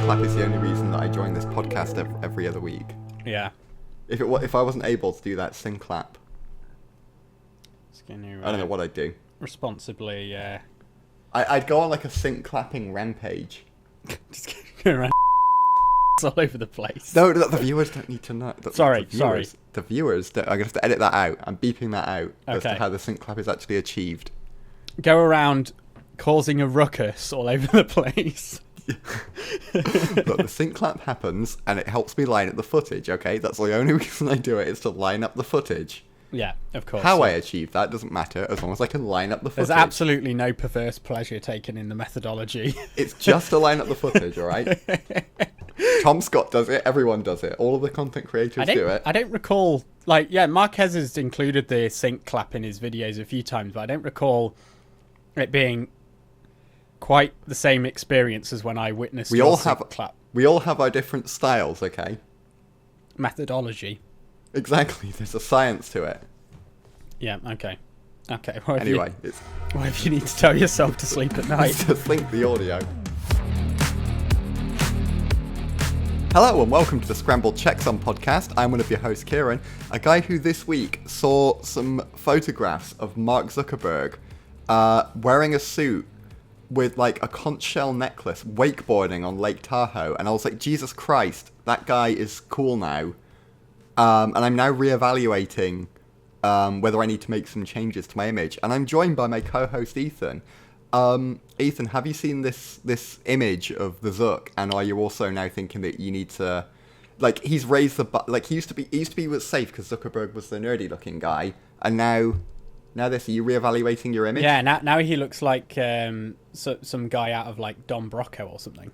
clap is the only reason that I join this podcast every other week. Yeah. If I wasn't able to do that sync clap, I don't know what I'd do. Responsibly, I'd go on like a sync clapping rampage. Just go around all over the place. No, the viewers don't need to know. Sorry. The viewers, I'm going to have to edit that out. I'm beeping that out as to Okay. how the sync clap is actually achieved. Go around causing a ruckus all over the place. Look, the sync clap happens and it helps me line up the footage, okay? That's the only reason I do it, is to line up the footage. Yeah, of course. How I achieve that doesn't matter, as long as I can line up the footage. There's absolutely no perverse pleasure taken in the methodology. It's just to line up the footage, alright? Tom Scott does it, everyone does it, all of the content creators do it. I don't recall, Marquez has included the sync clap in his videos a few times, but I don't recall it being quite the same experience as when I witnessed sync clap. We all have our different styles, okay? Methodology. Exactly, there's a science to it. Yeah, okay. Okay, What if you need to tell yourself to sleep at night? to sync the audio. Hello and welcome to the Scrambled Checksum podcast. I'm one of your hosts, Kieran, a guy who this week saw some photographs of Mark Zuckerberg wearing a suit with like a conch shell necklace, wakeboarding on Lake Tahoe, and I was like, Jesus Christ, that guy is cool now. And I'm now reevaluating whether I need to make some changes to my image. And I'm joined by my co-host Ethan. Ethan, have you seen this image of the Zuck? And are you also now thinking that you need to, like, he's raised the he used to be was safe because Zuckerberg was the nerdy looking guy, and now this, are you reevaluating your image? Yeah, now he looks like some guy out of like Don Brocco or something.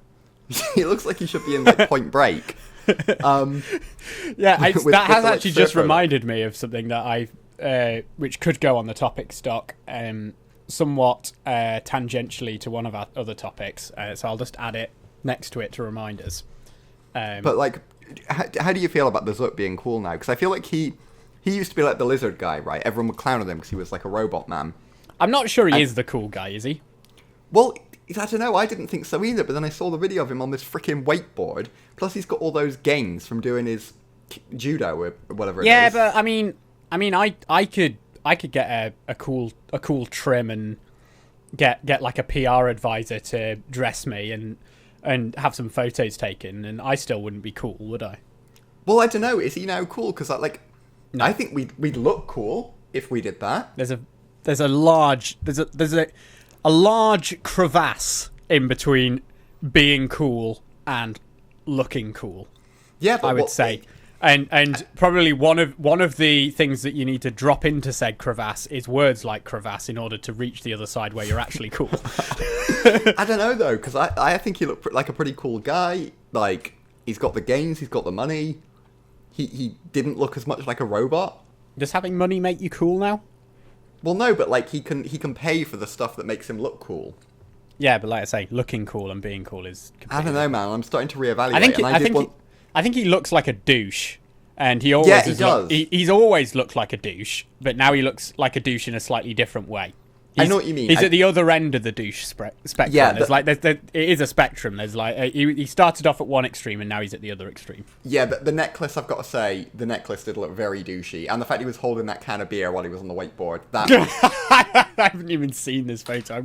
He looks like he should be in like Point Break. Yeah, that has actually just reminded me of something that which could go on the topic stock, somewhat tangentially to one of our other topics. So I'll just add it next to it to remind us. But like, how do you feel about the Zuck being cool now? Because I feel like he used to be like the lizard guy, right? Everyone would clown on him because he was like a robot man. I'm not sure he is the cool guy, is he? Well, I don't know, I didn't think so either, but then I saw the video of him on this freaking wakeboard. Plus he's got all those gains from doing his judo or whatever it is. Yeah, but I mean, I could get a cool trim and get like a PR advisor to dress me and have some photos taken, and I still wouldn't be cool, would I? Well, I don't know, is he now cool? Because No. I think we'd look cool if we did that. There's a large crevasse in between being cool and looking cool. Yeah, but I would say. And probably one of the things that you need to drop into said crevasse is words like crevasse in order to reach the other side where you're actually cool. I don't know though, because I think he looked like a pretty cool guy. Like, he's got the gains, he's got the money. He didn't look as much like a robot. Does having money make you cool now? Well, no, but like he can pay for the stuff that makes him look cool. Yeah, but like I say, looking cool and being cool is completely... I don't know, man. I'm starting to reevaluate. I think he looks like a douche, and he always does. He's always looked like a douche, but now he looks like a douche in a slightly different way. I know what you mean. He's at the other end of the douche spectrum. Yeah, it is a spectrum. There's like he started off at one extreme and now he's at the other extreme. Yeah, but the necklace, I've got to say, the necklace did look very douchey, and the fact he was holding that can of beer while he was on the wakeboard, that. I haven't even seen this photo.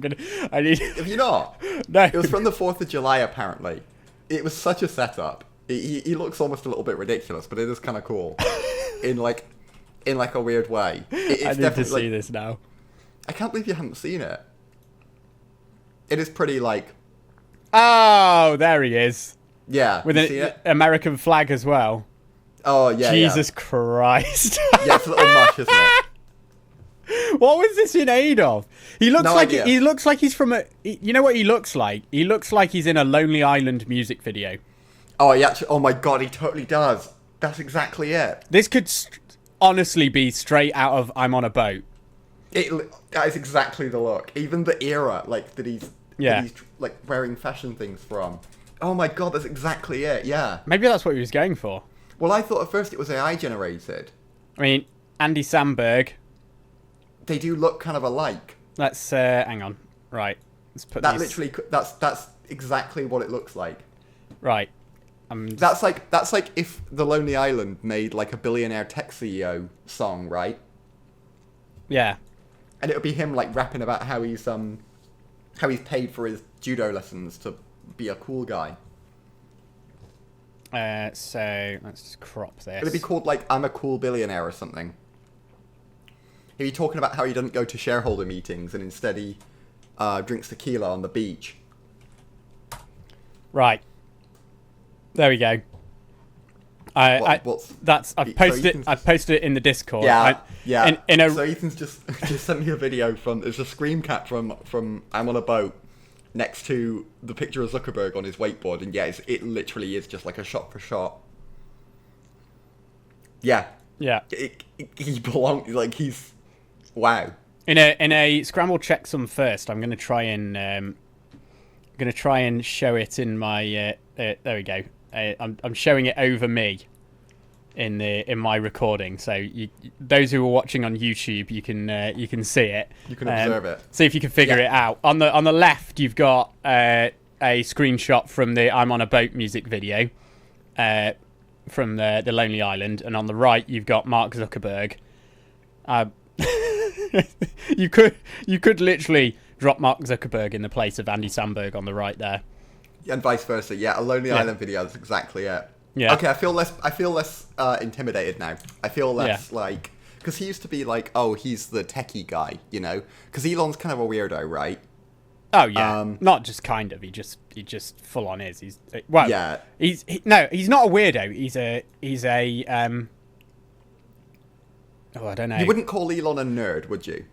Have you not? No. It was from the 4th of July, apparently. It was such a setup. He looks almost a little bit ridiculous, but it is kind of cool, in like a weird way. I need to see this now. I can't believe you haven't seen it. It is pretty like... Oh, there he is. Yeah, with an American flag as well. Oh, yeah, Jesus Christ. Yeah, it's a little much, isn't it? What was this in aid of? He looks idea. like he's from a... You know what he looks like? He looks like he's in a Lonely Island music video. Oh my god, he totally does. Like it. This could honestly be straight out of I'm on a Boat. That is exactly the look. Even the era, like, that he's like wearing fashion things from. Oh my god, that's exactly it. Yeah. Maybe that's what he was going for. Well, I thought at first it was AI generated. I mean, Andy Samberg. They do look kind of alike. Let's hang on. Right. Let's put that. Literally, that's exactly what it looks like. Right. That's like if The Lonely Island made like a billionaire tech CEO song, right? Yeah. And it would be him like rapping about how he's paid for his judo lessons to be a cool guy. So let's just crop this. It'd be called like I'm a Cool Billionaire or something. He'd be talking about how he doesn't go to shareholder meetings and instead he drinks tequila on the beach. Right. There we go. I've posted it in the Discord. Yeah. So Ethan's just sent me a video from. It's a screen cap from I'm on a boat next to the picture of Zuckerberg on his wakeboard, and it literally is just like a shot for shot. Yeah. Yeah. He belongs. Like he's. Wow. In a scramble checksum first, I'm going to try and show it in my. There we go. I'm showing it over me in my recording. So those who are watching on YouTube, you can see it. You can observe it. See if you can figure it out. On the left, you've got a screenshot from the "I'm on a Boat" music video from the Lonely Island, and on the right, you've got Mark Zuckerberg. You could literally drop Mark Zuckerberg in the place of Andy Samberg on the right there. And vice versa. Yeah, a Lonely Island video is exactly it. Yeah. Okay, I feel less intimidated now. I feel less like because he used to be like, oh, he's the techie guy, you know? Because Elon's kind of a weirdo, right? Oh yeah, not just kind of. He just full on is. He's He's not a weirdo. He's a I don't know. You wouldn't call Elon a nerd, would you?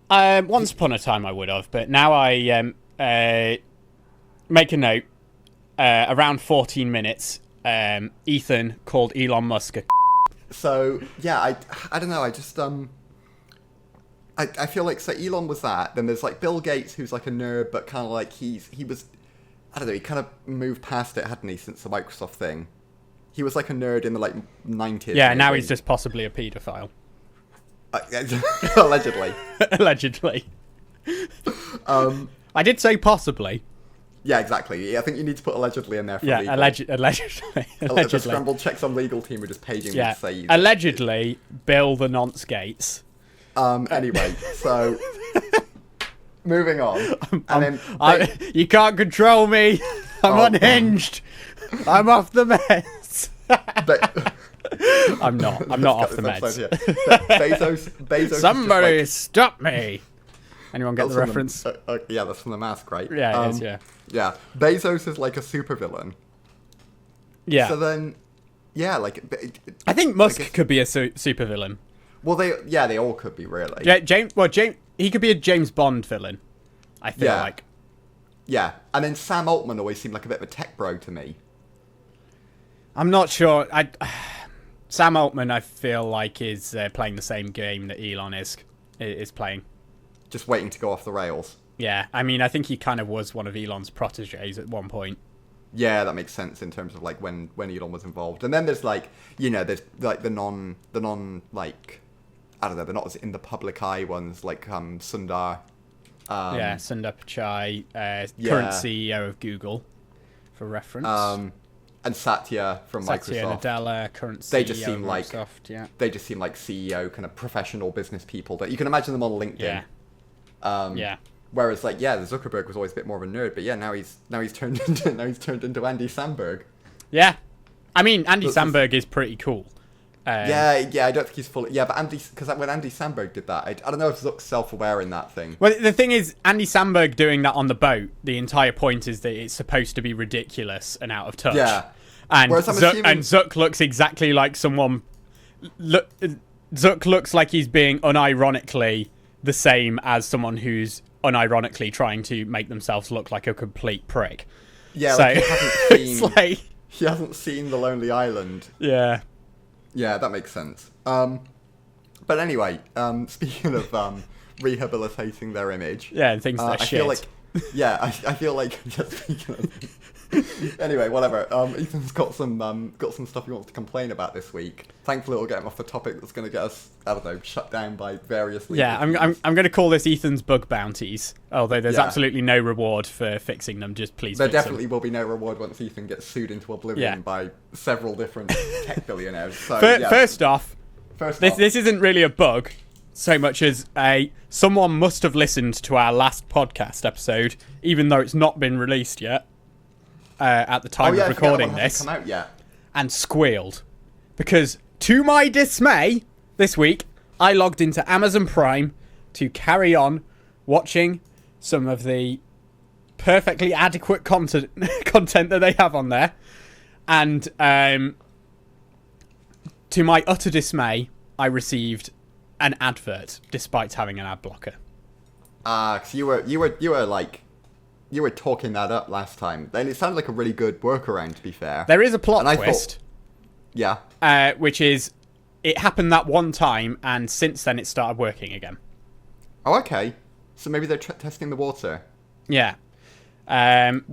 Once upon a time I would have, but now I make a note. Around 14 minutes, Ethan called Elon Musk a. So yeah, I don't know. I just I feel like so Elon was that. Then there's like Bill Gates, who's like a nerd, but kind of like he was. I don't know. He kind of moved past it, hadn't he, since the Microsoft thing? He was like a nerd in the like 90s. Yeah, now he's just possibly a paedophile. Allegedly. Allegedly. I did say possibly. Yeah, exactly. I think you need to put allegedly in there for legal. Allegedly. The scrambled checks on legal team are just paging me to say... Allegedly, Bill the Nonce Gates. Anyway, so... moving on. You can't control me. I'm unhinged. I'm off the meds. I'm not off the meds. Bezos. Somebody stop me. Anyone get the reference? Yeah, that's from The Mask, right? Yeah, it is, yeah. Yeah, Bezos is like a supervillain. Yeah. So then, yeah, like... I think Musk could be a supervillain. Well, they all could be, really. Yeah, James, he could be a James Bond villain, I feel like. Yeah, and then Sam Altman always seemed like a bit of a tech bro to me. I'm not sure. Sam Altman, I feel like, is playing the same game that Elon is playing. Just waiting to go off the rails. Yeah, I mean, I think he kind of was one of Elon's proteges at one point. Yeah, that makes sense in terms of like when Elon was involved. And then there's like, you know, there's like the non like, I don't know, they're not as in the public eye ones like Sundar. Sundar Pichai, current CEO of Google, for reference. And Satya from Satya Microsoft. Nadella, current CEO they just seem of like Microsoft, they just seem like CEO kind of professional business people that you can imagine them on LinkedIn. Yeah. Whereas like the Zuckerberg was always a bit more of a nerd, but now he's turned into Andy Samberg. Yeah, I mean Andy Samberg is pretty cool. I don't think he's fully. Yeah, but because when Andy Samberg did that, I don't know if Zuck's self-aware in that thing. Well, the thing is, Andy Samberg doing that on the boat, the entire point is that it's supposed to be ridiculous and out of touch. Yeah. And Zuck looks exactly like someone. Zuck looks like he's being unironically the same as someone who's unironically trying to make themselves look like a complete prick. Yeah, so, like he hasn't seen. He hasn't seen The Lonely Island. Yeah. Yeah, that makes sense. But anyway, speaking of rehabilitating their image, and things that are shit. I feel like, I feel like just Anyway, whatever. Ethan's got some stuff he wants to complain about this week. Thankfully, it'll get him off the topic that's going to get us, I don't know, shut down by various legal I'm going to call this Ethan's bug bounties. Although there's absolutely no reward for fixing them. Just please. There definitely will be no reward once Ethan gets sued into oblivion by several different tech billionaires. So, First off, this isn't really a bug so much as someone must have listened to our last podcast episode, even though it's not been released yet. At the time of recording this, come out yet. And squealed because, to my dismay, this week I logged into Amazon Prime to carry on watching some of the perfectly adequate content that they have on there, and to my utter dismay, I received an advert despite having an ad blocker. Cause you were talking that up last time. Then it sounded like a really good workaround, to be fair. There is a plot twist. Which is, it happened that one time, and since then it started working again. Oh, okay. So maybe they're testing the water. Yeah.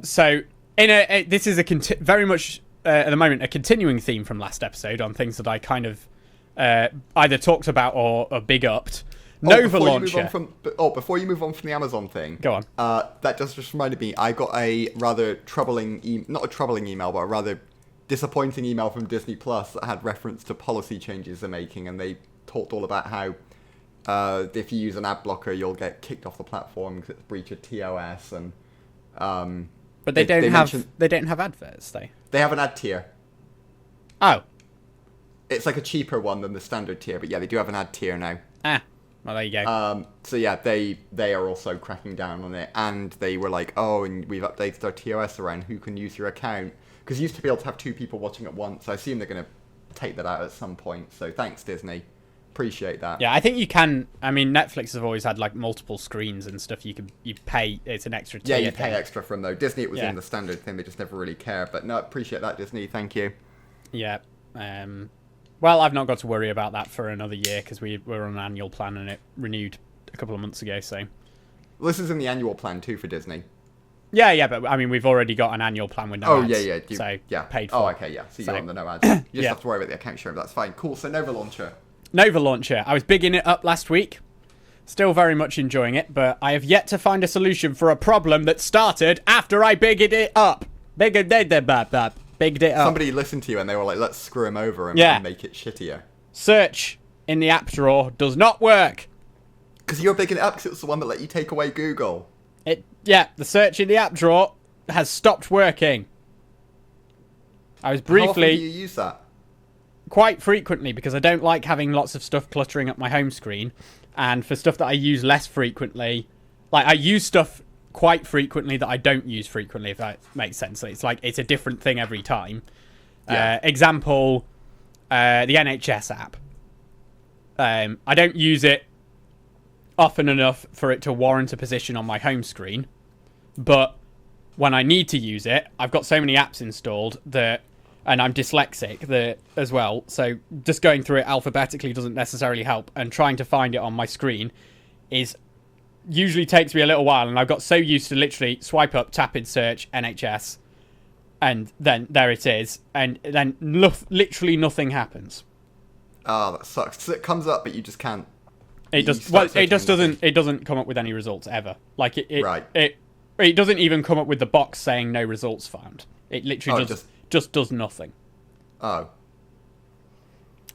So, this is very much, at the moment, a continuing theme from last episode on things that I kind of either talked about or big upped. Nova Launcher. Before you move on from the Amazon thing. Go on. That just reminded me, I got a rather troubling, not a troubling email, but a rather disappointing email from Disney Plus that had reference to policy changes they're making, and they talked all about how if you use an ad blocker, you'll get kicked off the platform because it's a breach of TOS, and but they don't have adverts, though. They have an ad tier. Oh. It's like a cheaper one than the standard tier, but yeah, they do have an ad tier now. Well, there you go. So yeah, they are also cracking down on it, and they were like, oh, and we've updated our TOS around who can use your account, because you used to be able to have two people watching at once. I assume they're going to take that out at some point. So thanks, Disney. Appreciate that. Yeah, I think you can. I mean, Netflix have always had like multiple screens and stuff. You pay. It's an extra tier. Yeah, you pay extra from though. Disney, it was in the standard thing. They just never really care. But no, appreciate that, Disney. Thank you. Yeah. Well, I've not got to worry about that for another year because we're on an annual plan and it renewed a couple of months ago. So this is in the annual plan too for Disney. Yeah, but I mean, we've already got an annual plan with no ads. So paid for. Oh, okay, yeah. So you're on the no ads. You just have to worry about the account sharing. But that's fine. Cool. So Nova Launcher. I was bigging it up last week. Still very much enjoying it, but I have yet to find a solution for a problem that started after I bigged it up. Bigged it up. Somebody listened to you and they were like, let's screw him over and make it shittier. Search in the app drawer does not work. Because you're bigging it up because it was the one that let you take away Google. The search in the app drawer has stopped working. I was briefly... How often do you use that? Quite frequently, because I don't like having lots of stuff cluttering up my home screen. And for stuff that I use less frequently... Like, I use stuff quite frequently that I don't use frequently, if that makes sense. It's like, it's a different thing every time. Yeah. Example, the NHS app. I don't use it often enough for it to warrant a position on my home screen, but when I need to use it, I've got so many apps installed that, and I'm dyslexic as well, so just going through it alphabetically doesn't necessarily help, and trying to find it on my screen usually takes me a little while, and I've got so used to literally swipe up, tap in search, NHS, and then there it is, and then literally nothing happens. Oh, that sucks. So it comes up, but you just can't. It doesn't come up with any results ever. Like it doesn't even come up with the box saying no results found. It literally just does nothing. Oh.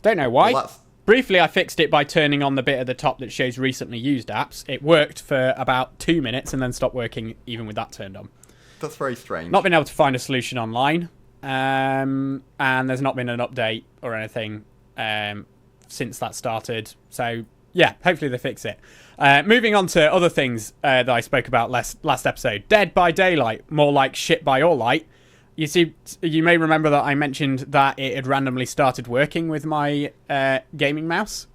Don't know why. Well, Briefly, I fixed it by turning on the bit at the top that shows recently used apps. It worked for about 2 minutes and then stopped working even with that turned on. That's very strange. Not been able to find a solution online. And there's not been an update or anything since that started. So... yeah, hopefully they fix it. Moving on to other things that I spoke about last episode. Dead by Daylight, more like Shit by All Light. You see, you may remember that I mentioned that it had randomly started working with my gaming mouse.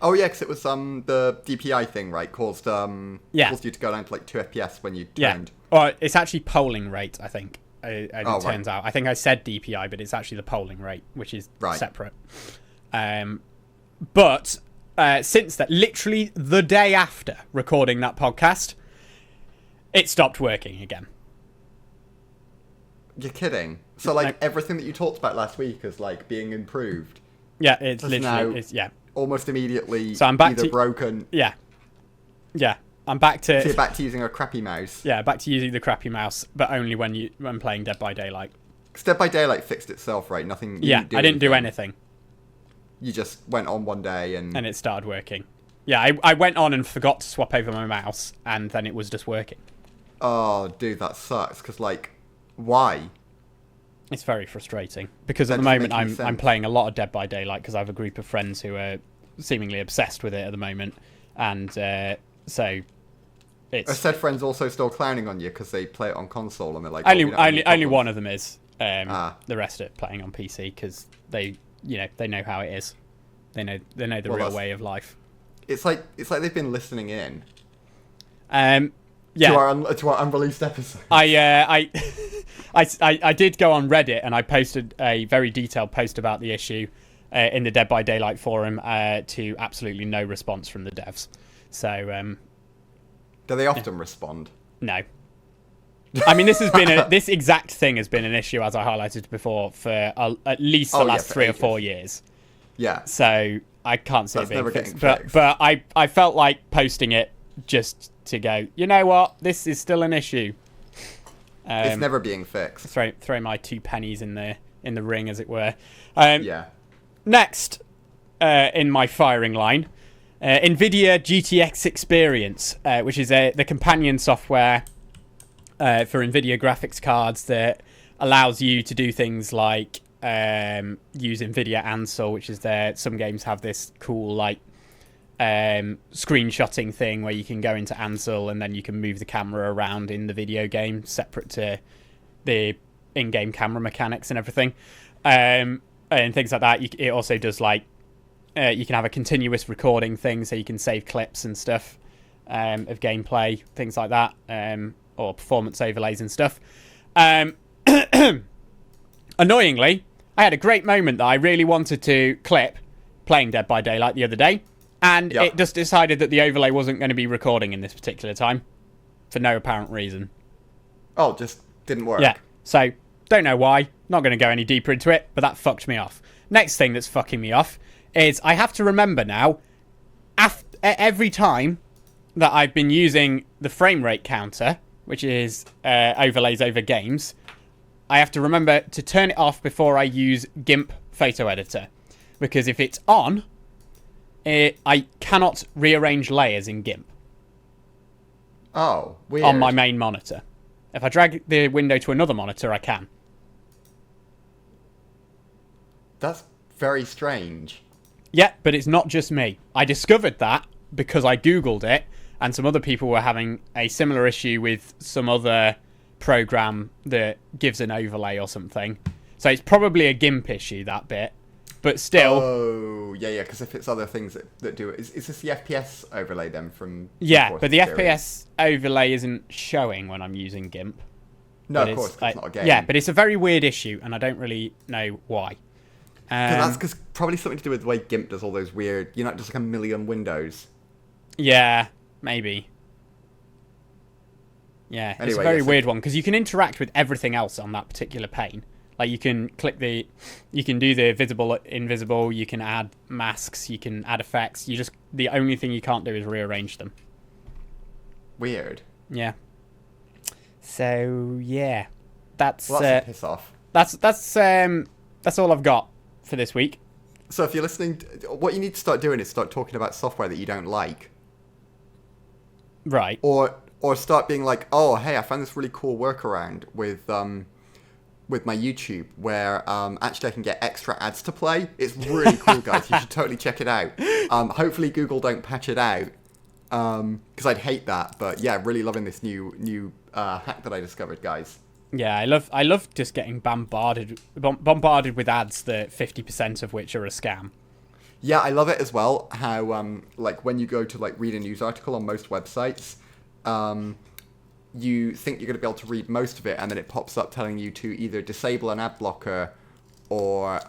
Oh yeah, because it was the DPI thing, right? Caused you to go down to like 2 FPS when you turned. Yeah, or it's actually polling rate, I think. It turns out. I think I said DPI, but it's actually the polling rate, which is separate. But... since that, literally the day after recording that podcast, it stopped working again. You're kidding. So like everything that you talked about last week is like being improved. Yeah, it's literally almost immediately so I'm back either broken. Yeah. I'm back to. So you're back to using a crappy mouse. Yeah, back to using the crappy mouse, but only when playing Dead by Daylight. Because Dead by Daylight fixed itself, right? Nothing. Yeah, I didn't do anything. You just went on one day and it started working. Yeah, I went on and forgot to swap over my mouse, and then it was just working. Oh, dude, that sucks. Because like, why? It's very frustrating because at the moment I'm playing a lot of Dead by Daylight because I have a group of friends who are seemingly obsessed with it at the moment, and so it's. Are said friends also still clowning on you because they play it on console and they're like, only one of them is. The rest are playing on PC because they know how it is. They know the real way of life. It's like they've been listening in. Yeah. To our unreleased episode. I did go on Reddit and I posted a very detailed post about the issue in the Dead by Daylight forum to absolutely no response from the devs. So, do they often respond? No. I mean, this exact thing has been an issue, as I highlighted before, for at least the last 3 or 4 years. Yeah. So I can't see it being fixed. Fixed. But I felt like posting it just to go, you know what, this is still an issue. It's never being fixed. Throw my 2 pennies in the ring, as it were. Yeah. Next, in my firing line, NVIDIA GTX Experience, which is the companion software for NVIDIA graphics cards that allows you to do things like use NVIDIA Ansel, which is some games have this cool like screenshotting thing where you can go into Ansel and then you can move the camera around in the video game separate to the in-game camera mechanics and everything, and things like that. It also does like you can have a continuous recording thing, so you can save clips and stuff of gameplay, things like that, or performance overlays and stuff. Annoyingly, I had a great moment that I really wanted to clip playing Dead by Daylight the other day, and it just decided that the overlay wasn't going to be recording in this particular time for no apparent reason. Oh, just didn't work. Yeah, so don't know why. Not going to go any deeper into it, but that fucked me off. Next thing that's fucking me off is I have to remember now, every time that I've been using the frame rate counter, which is overlays over games, I have to remember to turn it off before I use GIMP photo editor. Because if it's on, I cannot rearrange layers in GIMP. Oh, weird. On my main monitor. If I drag the window to another monitor, I can. That's very strange. Yeah, but it's not just me. I discovered that because I Googled it, and some other people were having a similar issue with some other program that gives an overlay or something. So it's probably a GIMP issue, that bit. But still... Oh, yeah, because if it's other things that do it... Is this the FPS overlay then from... Yeah, but the FPS overlay isn't showing when I'm using GIMP. No, of course, it's not a game. Yeah, but it's a very weird issue, and I don't really know why. That's probably something to do with the way GIMP does all those weird... just like a million windows. Yeah, maybe. Yeah, anyway, it's a very weird one, because you can interact with everything else on that particular pane. Like, you can you can do the visible, invisible, you can add masks, you can add effects. The only thing you can't do is rearrange them. Weird. Yeah. So, yeah. That's a piss off. That's all I've got for this week. So if you're listening, what you need to start doing is start talking about software that you don't like. Right. Or start being like, oh, hey, I found this really cool workaround with my YouTube where actually I can get extra ads to play. It's really cool, guys. You should totally check it out. Hopefully Google don't patch it out, because I'd hate that. But yeah, really loving this new hack that I discovered, guys. Yeah, I love just getting bombarded with ads that 50% of which are a scam. Yeah, I love it as well. How like when you go to like read a news article on most websites, you think you're going to be able to read most of it, and then it pops up telling you to either disable an ad blocker or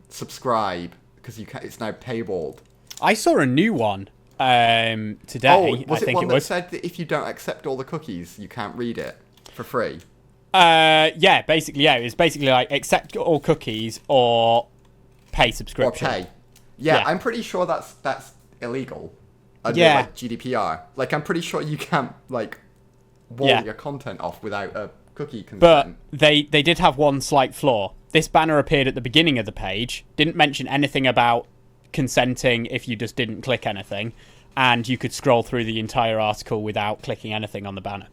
subscribe because it's now paywalled. I saw a new one today. Oh, was it one that said that if you don't accept all the cookies, you can't read it for free? Basically, it's basically like accept all cookies or pay subscription. Or pay. Yeah, I'm pretty sure that's illegal under like GDPR. Like, I'm pretty sure you can't like wall your content off without a cookie consent. But they did have one slight flaw. This banner appeared at the beginning of the page, didn't mention anything about consenting if you just didn't click anything, and you could scroll through the entire article without clicking anything on the banner.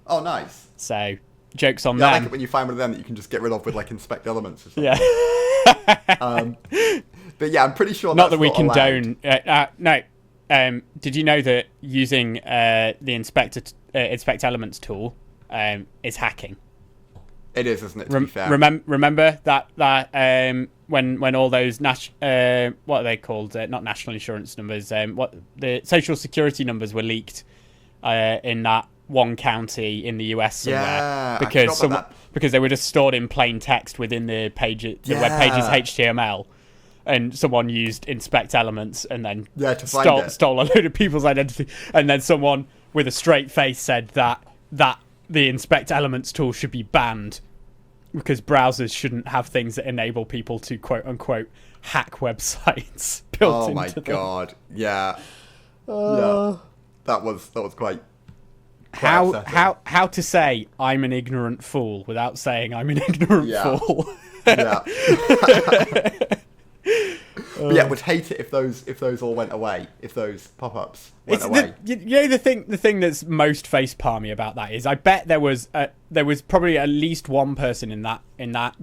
Oh, nice. So, jokes on them. I like it when you find one of them that you can just get rid of with like inspect elements or something. Yeah. But yeah, I'm pretty sure not that's that we not condone. allowed. No. Did you know that using the inspect elements tool is hacking? It is, isn't it? To be fair. Remember that when all those what are they called? Not national insurance numbers. What the social security numbers were leaked in that one county in the US somewhere because they were just stored in plain text within the web page's HTML. And someone used inspect elements and then stole a load of people's identity. And then someone with a straight face said that the inspect elements tool should be banned because browsers shouldn't have things that enable people to quote unquote hack websites built into them. Oh my god! Yeah, yeah. That was quite how to say I'm an ignorant fool without saying I'm an ignorant fool. Yeah. Yeah, would hate it if those all went away. If those pop-ups went away. The thing that's most face-palmy about that is I bet there was probably at least one person in that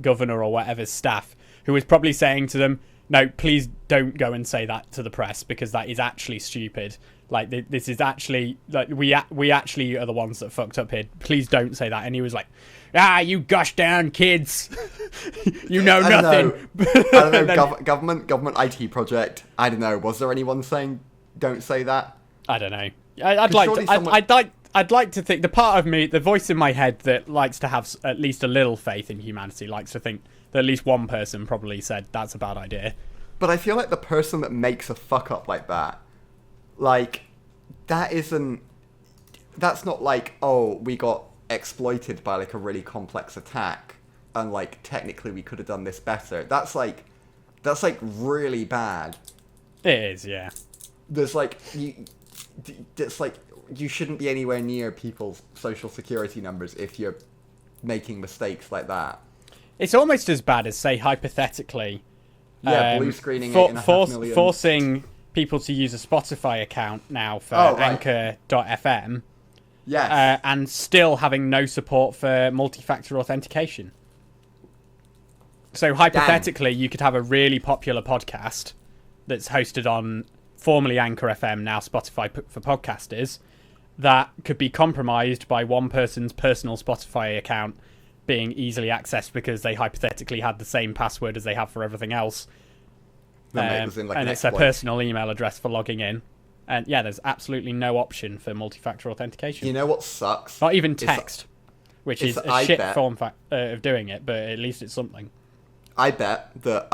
governor or whatever's staff who was probably saying to them, no, please don't go and say that to the press because that is actually stupid. Like this is actually like we actually are the ones that fucked up here. Please don't say that. And he was like, you gosh darn kids, you know nothing. I don't know. Government IT project. I don't know. Was there anyone saying don't say that? I don't know. I'd like to think the part of me, the voice in my head that likes to have at least a little faith in humanity, likes to think that at least one person probably said that's a bad idea. But I feel like the person that makes a fuck up like that, like that's not like, oh, we got exploited by like a really complex attack and like technically we could have done this better. That's like really bad. It is, yeah. There's like it's like you shouldn't be anywhere near people's social security numbers if you're making mistakes like that. It's almost as bad as, say, hypothetically, blue screening 8.5 million. Forcing people to use a Spotify account now for Anchor.fm. Yes. And still having no support for multi-factor authentication. So hypothetically, you could have a really popular podcast that's hosted on formerly Anchor FM, now Spotify for podcasters, that could be compromised by one person's personal Spotify account being easily accessed because they hypothetically had the same password as they have for everything else. And it's their personal email address for logging in. And yeah, there's absolutely no option for multi-factor authentication. You know what sucks? Not even text, which is a shit form of doing it, but at least it's something. I bet that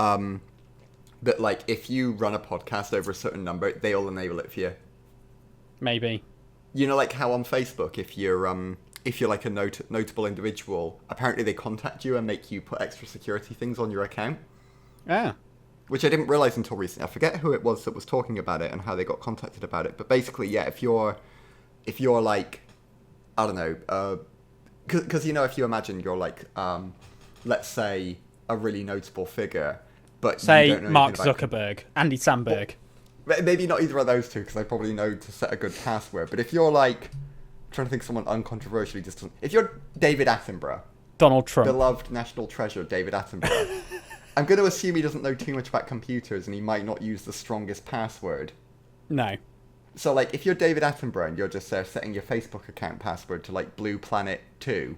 that like if you run a podcast over a certain number, they'll enable it for you. Maybe. You know, like how on Facebook, if you're like a notable individual, apparently they contact you and make you put extra security things on your account. Yeah. Which I didn't realize until recently. I forget who it was that was talking about it and how they got contacted about it. But basically, yeah, if you're like, I don't know, because you know, if you imagine you're like, let's say a really notable figure, but say you don't know Mark Zuckerberg, Andy Samberg. Well, maybe not either of those two, because they probably know to set a good password. But if you're like, I'm trying to think of someone uncontroversially distant. If you're David Attenborough, Donald Trump, beloved national treasure David Attenborough. I'm going to assume he doesn't know too much about computers and he might not use the strongest password. No. So, like, if you're David Attenborough and you're just setting your Facebook account password to, like, Blue Planet 2,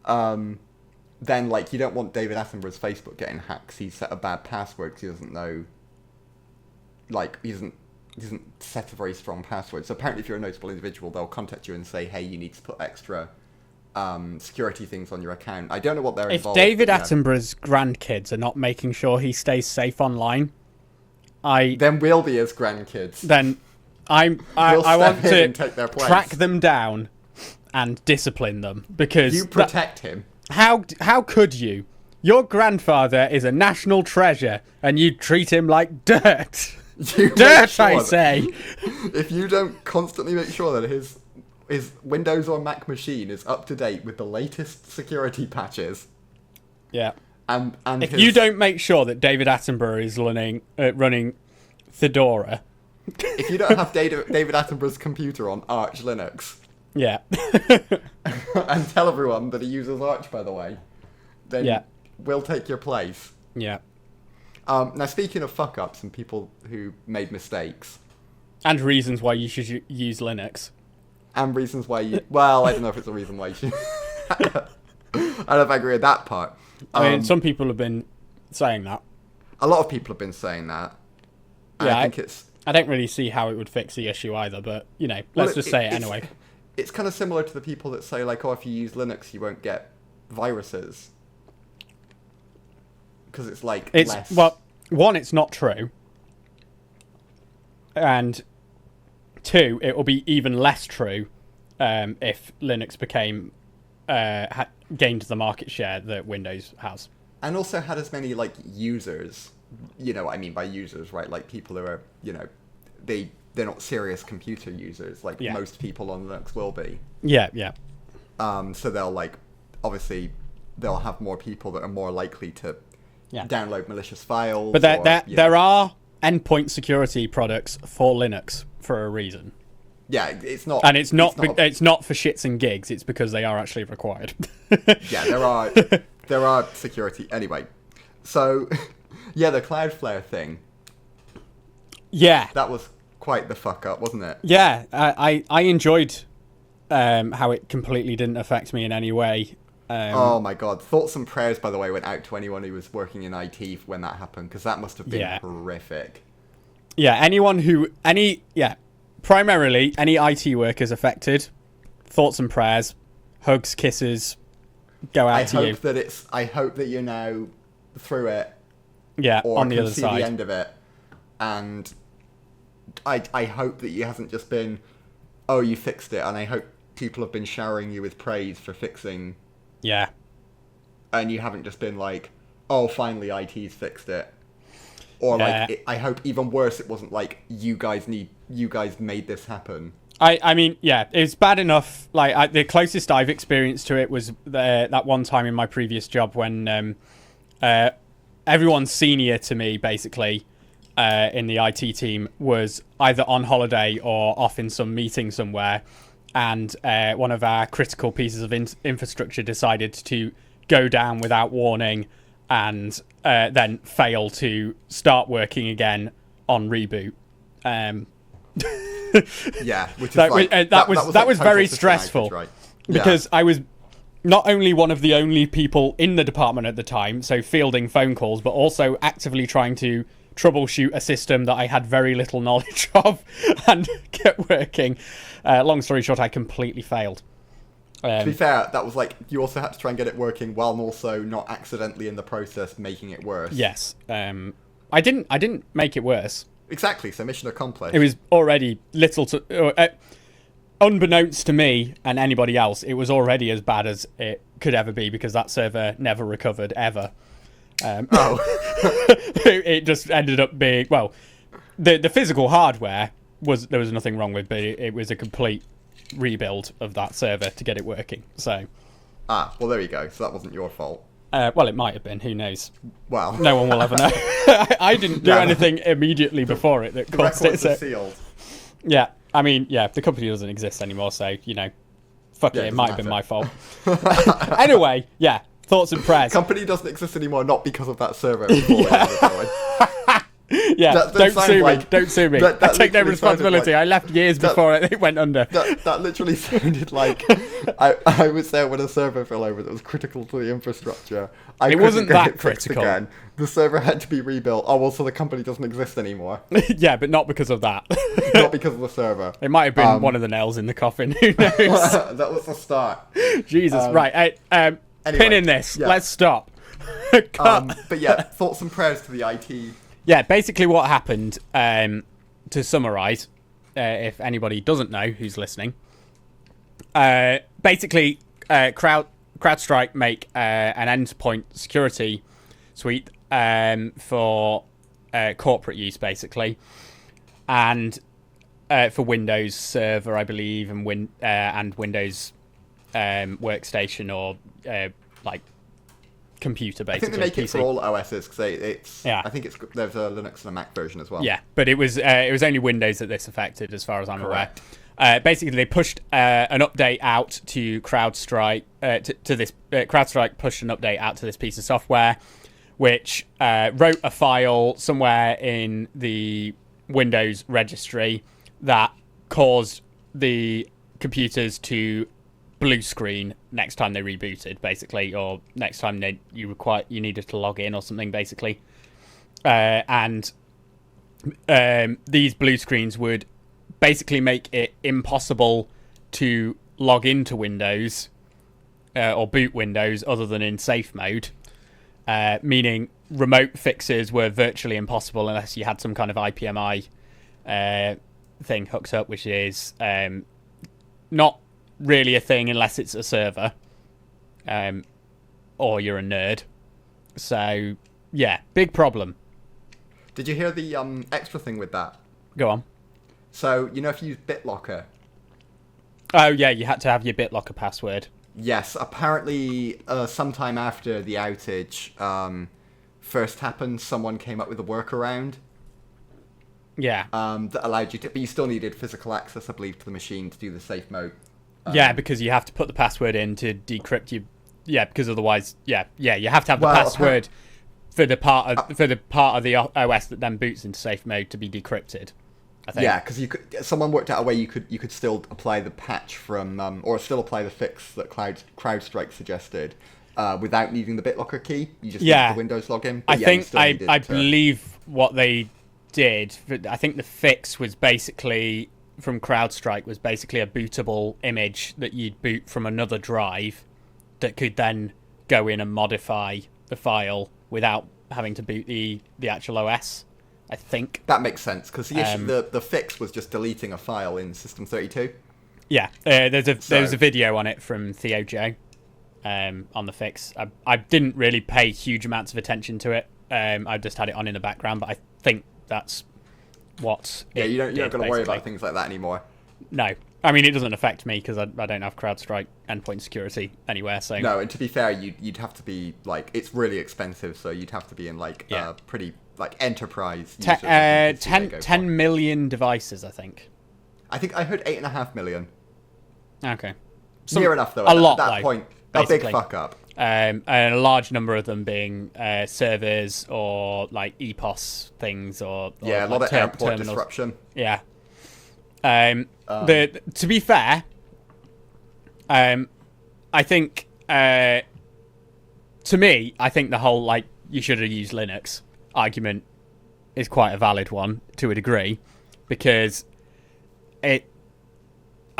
then, like, you don't want David Attenborough's Facebook getting hacked because he's set a bad password because he doesn't know, like, he doesn't set a very strong password. So apparently if you're a notable individual, they'll contact you and say, hey, you need to put extra security things on your account. I don't know what they're involved. If David Attenborough's grandkids are not making sure he stays safe online, then we'll be his grandkids. Then I want to track them down and discipline them, because you protect him. How could you? Your grandfather is a national treasure, and you treat him like dirt. Dirt, I say. If you don't constantly make sure that his Windows or Mac machine is up to date with the latest security patches. Yeah. And if you don't make sure that David Attenborough is running Fedora. If you don't have David Attenborough's computer on Arch Linux. Yeah. And tell everyone that he uses Arch, by the way. Then we'll take your place. Yeah. Now, speaking of fuck-ups and people who made mistakes. And reasons why you should use Linux. And reasons why you... Well, I don't know if it's a reason why you should... I don't know if I agree with that part. I mean, some people have been saying that. A lot of people have been saying that. Yeah, I think it's... I don't really see how it would fix the issue either, but, let's just say it anyway. It's kind of similar to the people that say, like, oh, if you use Linux, you won't get viruses. Because it's, like, less... Well, one, it's not true. And two, it will be even less true if Linux became... gained the market share that Windows has. And also had as many, like, users... You know what I mean by users, right? Like, people who are, they're not serious computer users, like most people on Linux will be. Yeah, yeah. So they'll, like, obviously, they'll have more people that are more likely to download malicious files. But there are endpoint security products for Linux for a reason. Yeah, it's not... And it's not for shits and gigs, it's because they are actually required. Yeah, there are security... Anyway, so... Yeah, the Cloudflare thing. Yeah. That was quite the fuck up, wasn't it? Yeah, I enjoyed how it completely didn't affect me in any way. Oh my god. Thoughts and prayers, by the way, went out to anyone who was working in IT when that happened, because that must have been horrific. Yeah, primarily any IT workers affected. Thoughts and prayers, hugs, kisses, go out to you. I hope that you're now through it. Yeah, or on the other side. the end of it. And I hope that you hasn't just been, oh, you fixed it. And I hope people have been showering you with praise for fixing. Yeah. And you haven't just been like, oh, finally IT's fixed it. Or I hope even worse, it wasn't like, you guys made this happen. I mean, yeah, it's bad enough. Like, the closest I've experienced to it was that one time in my previous job when everyone senior to me, basically, in the IT team was either on holiday or off in some meeting somewhere, and one of our critical pieces of infrastructure decided to go down without warning and then fail to start working again on reboot. Yeah, which is that was very stressful, right? Because I was not only one of the only people in the department at the time, so fielding phone calls, but also actively trying to troubleshoot a system that I had very little knowledge of and get working. Long story short, I completely failed. To be fair, that was like, you also had to try and get it working while also not accidentally in the process making it worse. Yes. I didn't make it worse. Exactly, so mission accomplished. It was already unbeknownst to me and anybody else, it was already as bad as it could ever be, because that server never recovered ever. It just ended up being, well, the physical hardware there was nothing wrong with, but it was a complete rebuild of that server to get it working. So well, there you go. So that wasn't your fault. Well, it might have been. Who knows? Well, no one will ever know. I didn't do anything immediatally before it that caused it. The records are sealed. Yeah, I mean, the company doesn't exist anymore, so fuck it. It might have been my fault. Anyway, thoughts and prayers. Company doesn't exist anymore, not because of that server. Don't sue me. Don't sue me. I take no responsibility. I left years before it went under. That literally sounded like I was there when a server fell over that was critical to the infrastructure. It wasn't that critical. Again. The server had to be rebuilt. Oh, well, so the company doesn't exist anymore. Yeah, but not because of that. Not because of the server. It might have been one of the nails in the coffin. Who knows? That was the start. Jesus. Right. Anyway, pin in this. Yeah. Let's stop. But yeah, thoughts and prayers to the IT. Yeah, basically what happened, to summarise, if anybody doesn't know who's listening, Basically, CrowdStrike make an endpoint security suite for corporate use, basically, and for Windows Server, I believe, and Windows Workstation or like computer, basically. I think they make PC. it for all OSs because it's. Yeah. I think there's a Linux and a Mac version as well. Yeah, but it was only Windows that this affected, as far as I'm Correct. aware. Basically, they pushed an update out to CrowdStrike. To this, CrowdStrike pushed an update out to this piece of software, which wrote a file somewhere in the Windows registry that caused the computers to blue screen next time they rebooted, basically, or next time you needed to log in or something, basically. And these blue screens would basically make it impossible to log into Windows or boot Windows other than in safe mode, meaning remote fixes were virtually impossible unless you had some kind of IPMI thing hooked up, which is not really a thing unless it's a server, or you're a nerd. So yeah, big problem. Did you hear the extra thing with that? Go on. So if you use BitLocker. Oh yeah, you had to have your BitLocker password. Yes, apparently sometime after the outage first happened, someone came up with a workaround. Yeah. That allowed you to, but you still needed physical access, I believe, to the machine to do the safe mode. Yeah, because you have to put the password in to decrypt your. Yeah, because otherwise, you have to have the password for the part of the OS that then boots into safe mode to be decrypted, I think. Yeah, because someone worked out a way you could still apply the patch from or still apply the fix that CrowdStrike suggested without needing the BitLocker key. You just need the Windows login. I believe what they did. I think the fix was basically from CrowdStrike was basically a bootable image that you'd boot from another drive that could then go in and modify the file without having to boot the actual OS. I think that makes sense because the fix was just deleting a file in System32. Yeah, there's a video on it from Theo Joe on the fix. I didn't really pay huge amounts of attention to it. I just had it on in the background, but I think that's what. Yeah, you don't got to worry about things like that anymore. No, I mean it doesn't affect me because I don't have CrowdStrike endpoint security anywhere. So no, and to be fair, you'd have to be like it's really expensive, so you'd have to be in like pretty like enterprise. 10 million devices, I think. I think I heard 8.5 million. Okay, near enough though. A lot, at that point, basically. A big fuck up. And a large number of them being servers or like EPOS things or a lot of airport terminals. Disruption. Yeah. To be fair, I think to me, I think the whole like you should have used Linux argument is quite a valid one to a degree because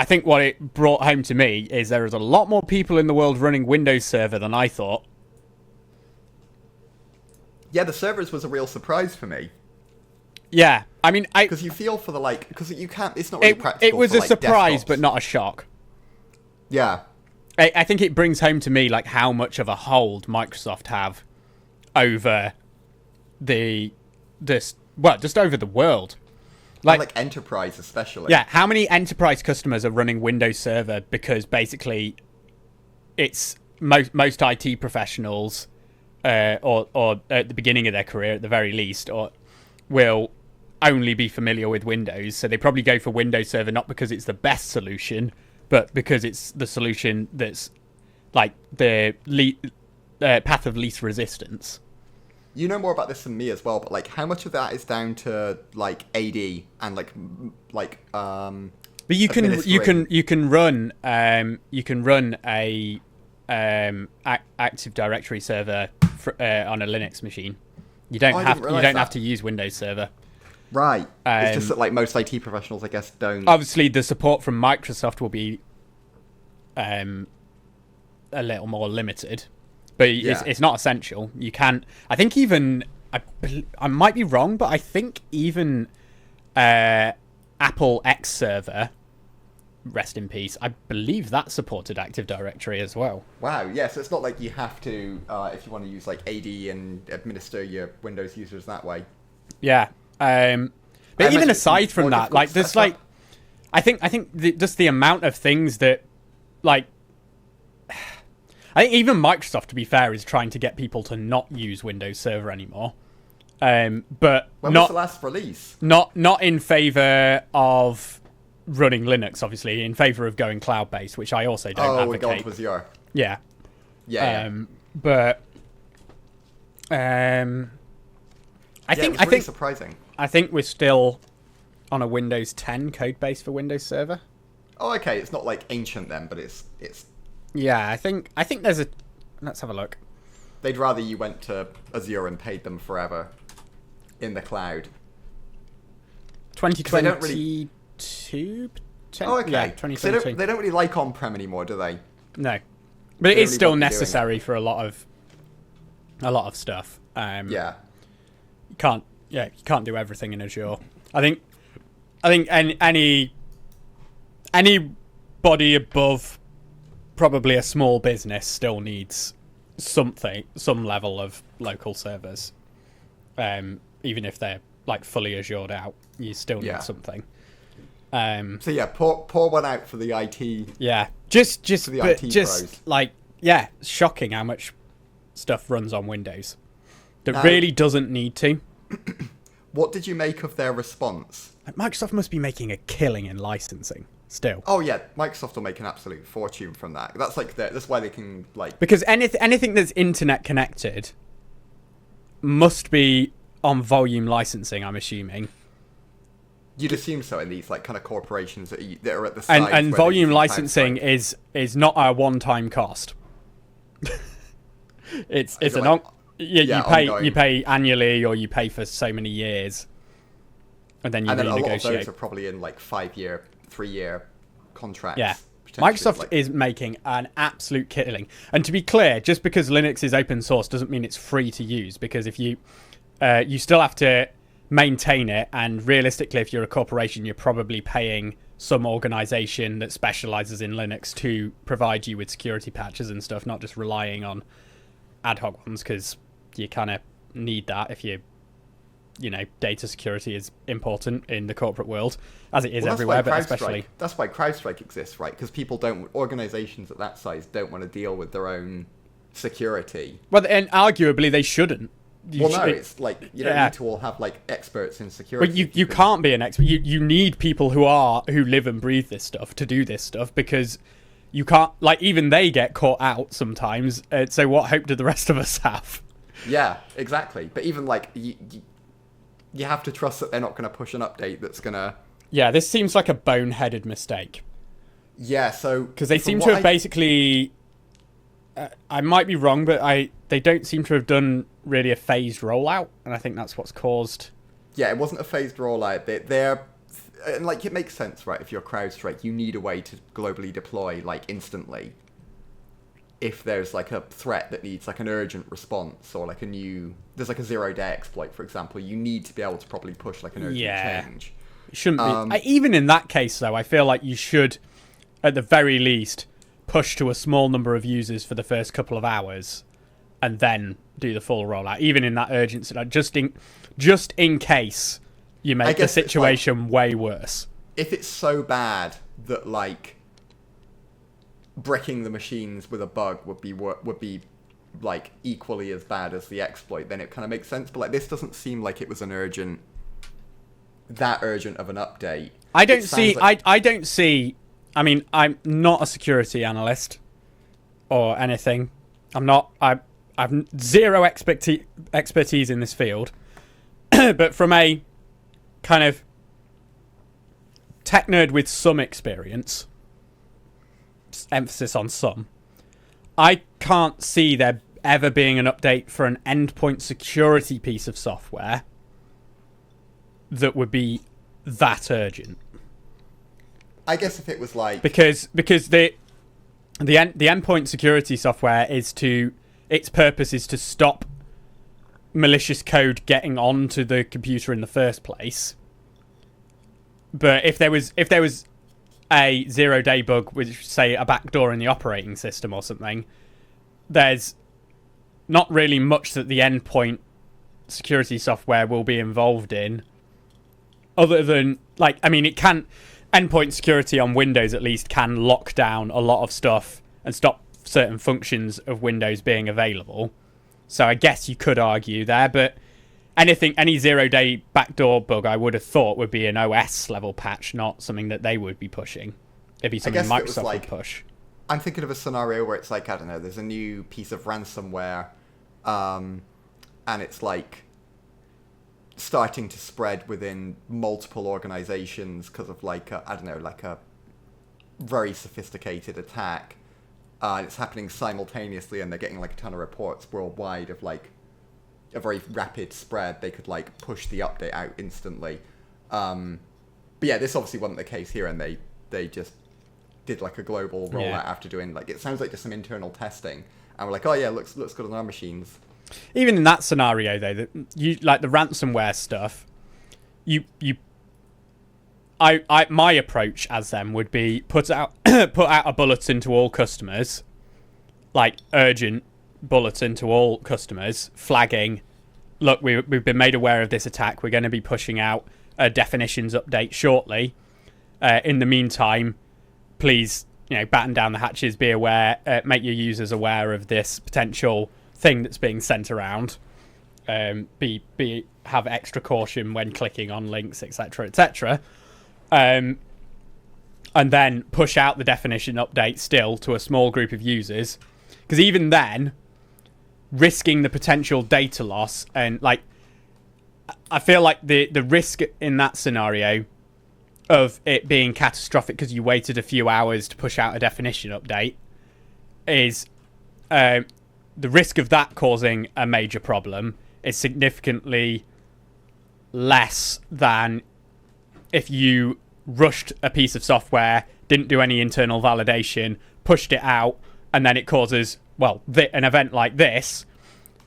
I think what it brought home to me is there is a lot more people in the world running Windows Server than I thought. Yeah, the servers was a real surprise for me. Yeah, I mean, because you feel for the because you can't. It's not really practical. It was for, a surprise, desktops. But not a shock. Yeah, I think it brings home to me like how much of a hold Microsoft have over just over the world. Like enterprise especially. Yeah, how many enterprise customers are running Windows Server because basically it's most IT professionals or at the beginning of their career at the very least or will only be familiar with Windows, so they probably go for Windows Server not because it's the best solution but because it's the solution that's like the path of least resistance. You know more about this than me as well, but like, how much of that is down to like AD and like? But you can run a Active Directory server on a Linux machine. You don't have to use Windows Server. Right. It's just that like most IT professionals, I guess, don't. Obviously, the support from Microsoft will be a little more limited. But it's not essential. You can. I think even I might be wrong, but I think even Apple X Server rest in peace, I believe that supported Active Directory as well. Wow, yeah, so it's not like you have to, if you want to use like AD and administer your Windows users that way. Yeah. But even aside from that, like, there's like, I think just the amount of things that, like, I think even Microsoft, to be fair, is trying to get people to not use Windows Server anymore. But when was the last release? Not in favor of running Linux, obviously, in favor of going cloud-based, which I also don't advocate. Oh, God, was your... Yeah. Yeah. But I think surprising. I think we're still on a Windows 10 code base for Windows Server. Oh, okay. It's not like ancient then, but it's. Yeah, I think there's a. Let's have a look. They'd rather you went to Azure and paid them forever in the cloud. 2022. Oh, okay. Yeah, 2022. They don't really like on-prem anymore, do they? No, but it is still necessary for a lot of stuff. Yeah. You can't do everything in Azure. I think anybody above probably a small business still needs some level of local servers. Even if they're like fully Azured out, you still need something. So yeah, pour one out for the IT. Yeah, just for the IT pros. Like, yeah, it's shocking how much stuff runs on Windows that really doesn't need to. What did you make of their response? Microsoft must be making a killing in licensing still. Oh yeah, Microsoft will make an absolute fortune from that. That's like that's why they can like, because anything that's internet connected must be on volume licensing, I'm assuming. You'd assume so in these like kind of corporations that are at the side. And volume licensing is not a one-time cost. it's an you pay annually, or you pay for so many years, and then you renegotiate. A lot of those are probably in like 5-year, 3-year contracts. Yeah, Microsoft is making an absolute killing. And to be clear, just because Linux is open source doesn't mean it's free to use. Because if you still have to maintain it, and realistically, if you're a corporation, you're probably paying some organization that specializes in Linux to provide you with security patches and stuff, not just relying on ad hoc ones, because you kind of need that if data security is important in the corporate world, as it is everywhere, but especially. That's why CrowdStrike exists, right? Because organizations at that size don't want to deal with their own security. Well, and arguably they shouldn't. It's like you don't need to all have like experts in security. But you can't be an expert. You need people who live and breathe this stuff to do this stuff, because you can't, like, even they get caught out sometimes. So what hope do the rest of us have? Yeah, exactly. But even like you have to trust that they're not going to push an update that's going to. Yeah, this seems like a boneheaded mistake. Yeah, so because they seem to have basically. I might be wrong, but they don't seem to have done really a phased rollout, and I think that's what's caused. Yeah, it wasn't a phased rollout. They're and like, it makes sense, right? If you're CrowdStrike, you need a way to globally deploy like instantly. If there's like a threat that needs like an urgent response, or like there's like a 0-day exploit, for example, you need to be able to probably push like an urgent change. It shouldn't be. Even in that case, though, I feel like you should, at the very least, push to a small number of users for the first couple of hours, and then do the full rollout. Even in that urgency, like just in case you make the situation way worse. If it's so bad that like bricking the machines with a bug would be like equally as bad as the exploit, then it kind of makes sense. But like, this doesn't seem like it was that urgent of an update. I don't see. I mean, I'm not a security analyst or anything. I've zero expertise in this field. But from a kind of tech nerd with some experience, emphasis on some, I can't see there ever being an update for an endpoint security piece of software that would be that urgent. I guess if it was like, because the endpoint security software its purpose is to stop malicious code getting onto the computer in the first place. But if there was a 0-day bug with, say, a backdoor in the operating system or something, there's not really much that the endpoint security software will be involved in, other than, like, I mean, it can, endpoint security on Windows at least can lock down a lot of stuff and stop certain functions of Windows being available. So I guess you could argue there, but any 0-day backdoor bug I would have thought would be an OS level patch, not something that they would be pushing. It'd be something Microsoft would push. I'm thinking of a scenario where it's like, I don't know, there's a new piece of ransomware, and it's like starting to spread within multiple organizations because of like a very sophisticated attack. It's happening simultaneously, and they're getting like a ton of reports worldwide of like a very rapid spread. They could like push the update out instantly. But yeah, this obviously wasn't the case here, and they just did like a global rollout after doing like, it sounds like just some internal testing, and we're like, oh yeah, looks good on our machines. Even in that scenario though, that you like the ransomware stuff, my approach as them would be put out a bulletin to all customers, like urgent bulletin to all customers, flagging, look, we've been made aware of this attack. We're going to be pushing out a definitions update shortly. In the meantime, please, batten down the hatches, be aware, make your users aware of this potential thing that's being sent around. Have extra caution when clicking on links, etc., etc. And then push out the definition update still to a small group of users, because even then, risking the potential data loss, and like, I feel like the risk in that scenario of it being catastrophic because you waited a few hours to push out a definition update is the risk of that causing a major problem is significantly less than if you rushed a piece of software, didn't do any internal validation, pushed it out, and then it causes, well, an event like this,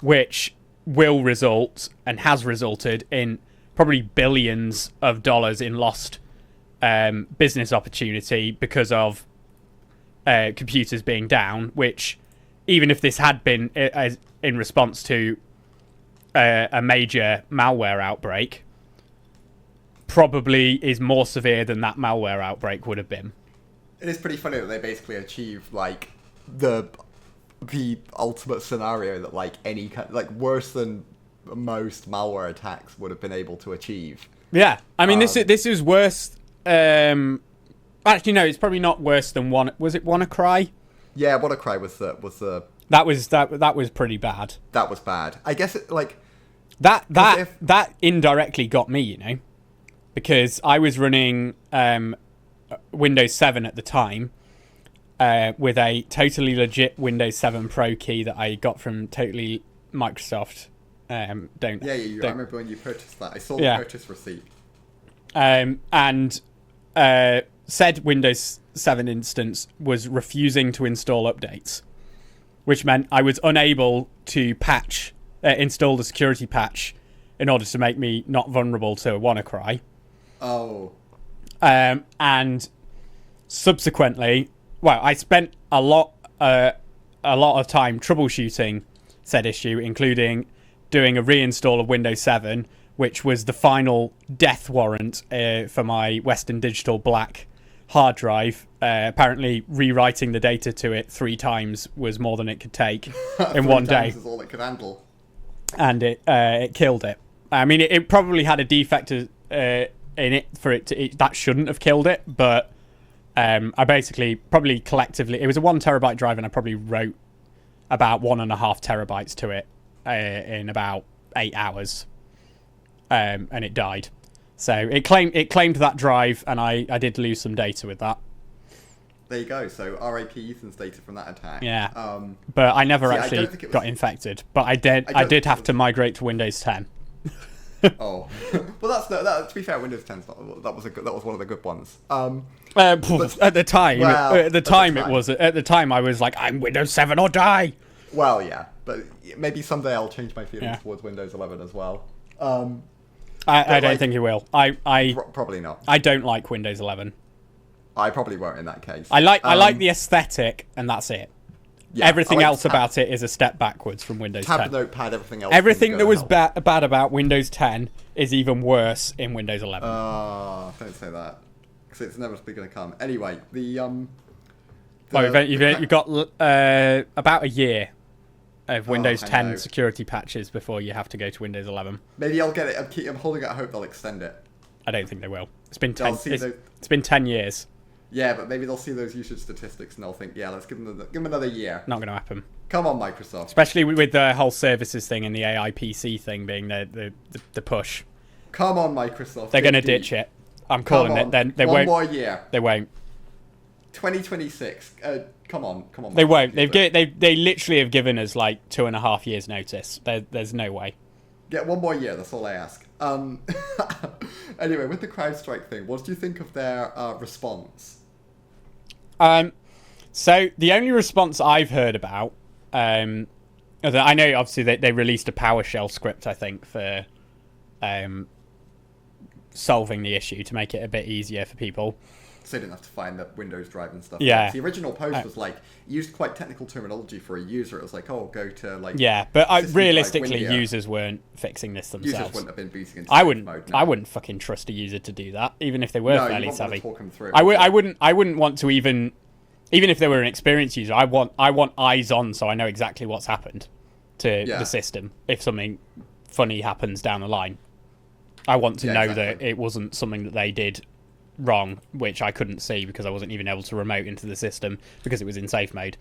which will result and has resulted in probably billions of dollars in lost business opportunity because of computers being down, which, even if this had been in response to a major malware outbreak, probably is more severe than that malware outbreak would have been. It is pretty funny that they basically achieved like the ultimate scenario that like any kind, like worse than most malware attacks would have been able to achieve. Yeah, I mean this is worse. Actually, no, it's probably not worse than one. Was it WannaCry? Yeah, WannaCry was the. That was pretty bad. That was bad. I guess it like that indirectly got me, because I was running Windows 7 at the time with a totally legit Windows 7 Pro key that I got from Totally Microsoft. I remember when you purchased that. I saw the purchase receipt. And said Windows 7 instance was refusing to install updates, which meant I was unable to install the security patch in order to make me not vulnerable to WannaCry. Oh. And subsequently, I spent a lot of time troubleshooting said issue, including doing a reinstall of Windows 7, which was the final death warrant for my Western Digital Black hard drive. Apparently, rewriting the data to it 3 times was more than it could take in one day. 3 times is all it could handle. And it killed it. I mean, it probably had a defect in it for it to... that shouldn't have killed it, but I basically probably collectively... It was a 1 terabyte drive, and I probably wrote about 1.5 terabytes to it in about 8 hours. And it died. So it claimed that drive, and I did lose some data with that. There you go. So RIP Ethan's data from that attack. Yeah. But I never actually got infected. But I did have to migrate to Windows 10. Oh, well, to be fair, Windows 10 that was one of the good ones. At the time, at the time, I was like, I'm Windows 7 or die. Well, yeah, but maybe someday I'll change my feelings towards Windows 11 as well. I don't think you will. I probably not. I don't like Windows 11. I probably won't in that case. I like the aesthetic, and that's it. Yeah, everything else about it is a step backwards from Windows 10. Tab, Notepad, everything else. Everything that was bad about Windows 10 is even worse in Windows 11. Don't say that, because it's never going to come. Anyway, you've got about a year of Windows 10 security patches before you have to go to Windows 11. Maybe I'll get it. I'm holding out hope they'll extend it. I don't think they will. It's been 10 years. Yeah, but maybe they'll see those usage statistics and they'll think, yeah, let's give them another year. Not going to happen. Come on, Microsoft. Especially with the whole services thing and the AI PC thing being the push. Come on, Microsoft. They're going to ditch it. I'm calling it. Then they won't. One more year. They won't. 2026. Come on. They won't. They literally have given us like 2.5 years notice. There's no way. Get one more year. That's all I ask. Anyway, with the CrowdStrike thing, what do you think of their response? So the only response I've heard about, I know obviously they released a PowerShell script, I think, for solving the issue to make it a bit easier for people. So they didn't have to find the Windows drive and stuff. Yeah. The original post was like, used quite technical terminology for a user. It was like, go to like... Yeah, but realistically, users weren't fixing this themselves. Users wouldn't have been booting into mode. No. I wouldn't fucking trust a user to do that, even if they were fairly savvy. Talk them through. I wouldn't want to even if they were an experienced user. I want eyes on, so I know exactly what's happened to the system. If something funny happens down the line, I want to know that it wasn't something that they did wrong, which I couldn't see because I wasn't even able to remote into the system because it was in safe mode.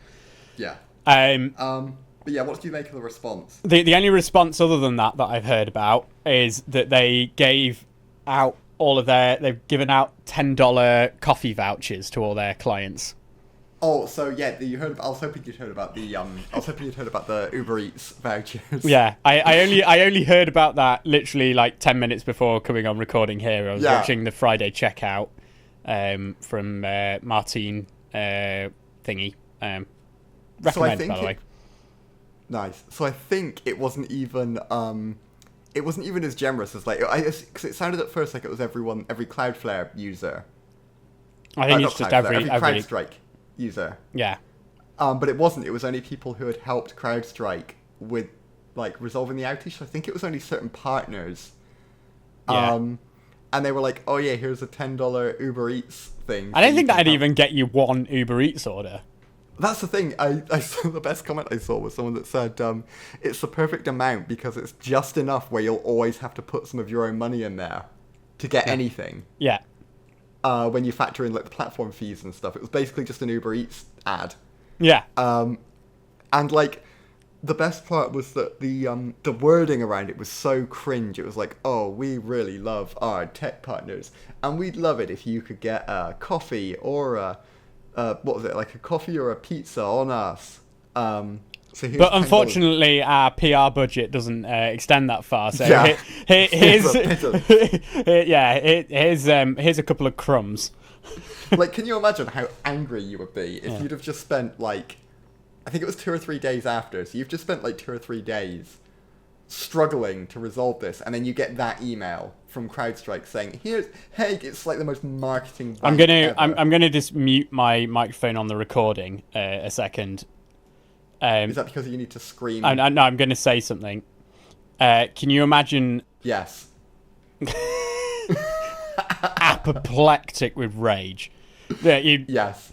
Yeah. But yeah, what do you make of the response? The only response other than that I've heard about is that they gave out they've given out $10 coffee vouchers to all their clients. Oh, so yeah, I was hoping you'd heard about the Uber Eats vouchers. Yeah, I only heard about that literally like 10 minutes before coming on recording here. I was watching the Friday checkout from Martin thingy. Recommend, by the way. Nice. So I think it wasn't even as generous as because it sounded at first like it was every Cloudflare user. I think it's just every CrowdStrike user. Yeah. But it wasn't. It was only people who had helped CrowdStrike with resolving the outage. So I think it was only certain partners. Yeah. And they were like, "Oh yeah, here's a $10 Uber Eats thing." I don't think that'd even get you one Uber Eats order. That's the thing. I saw the best comment I saw was someone that said, "It's the perfect amount because it's just enough where you'll always have to put some of your own money in there to get anything." Yeah. When you factor in the platform fees and stuff, it was basically just an Uber Eats ad. Yeah. And the best part was that the wording around it was so cringe. It was like, "Oh, we really love our tech partners, and we'd love it if you could get a coffee or what was it, like a coffee or a pizza on us." But unfortunately, our PR budget doesn't extend that far. So here's a couple of crumbs. Can you imagine how angry you would be if you'd have just spent I think it was 2 or 3 days after. So you've just spent 2 or 3 days struggling to resolve this, and then you get that email from CrowdStrike saying, it's like the most marketing. I'm gonna just mute my microphone on the recording a second. Is that because you need to scream? No, I'm going to say something. Can you imagine? Yes. Apoplectic with rage. Yes.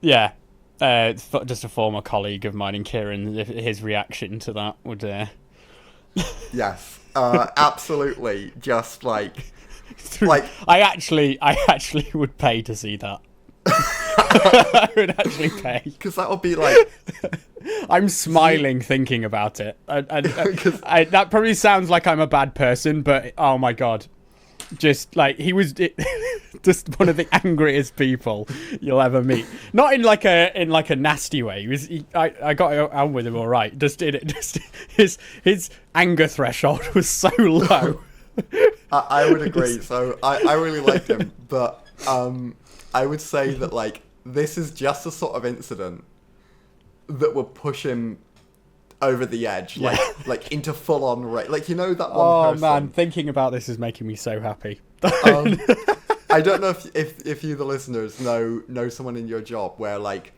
Yeah. Just a former colleague of mine in Kieran, his reaction to that would... Yes. Absolutely. Just I actually would pay to see that. I would actually pay. Because that would be I'm smiling thinking about it. That probably sounds like I'm a bad person, but oh my god. Just he was just one of the angriest people you'll ever meet. Not in a nasty way. I got on with him all right. Just his anger threshold was so low. I would agree. So I really liked him, but I would say that this is just a sort of incident that would push him over the edge, into full on rage. That one person. Oh man, thinking about this is making me so happy. I don't know if you, the listeners, know someone in your job where, like,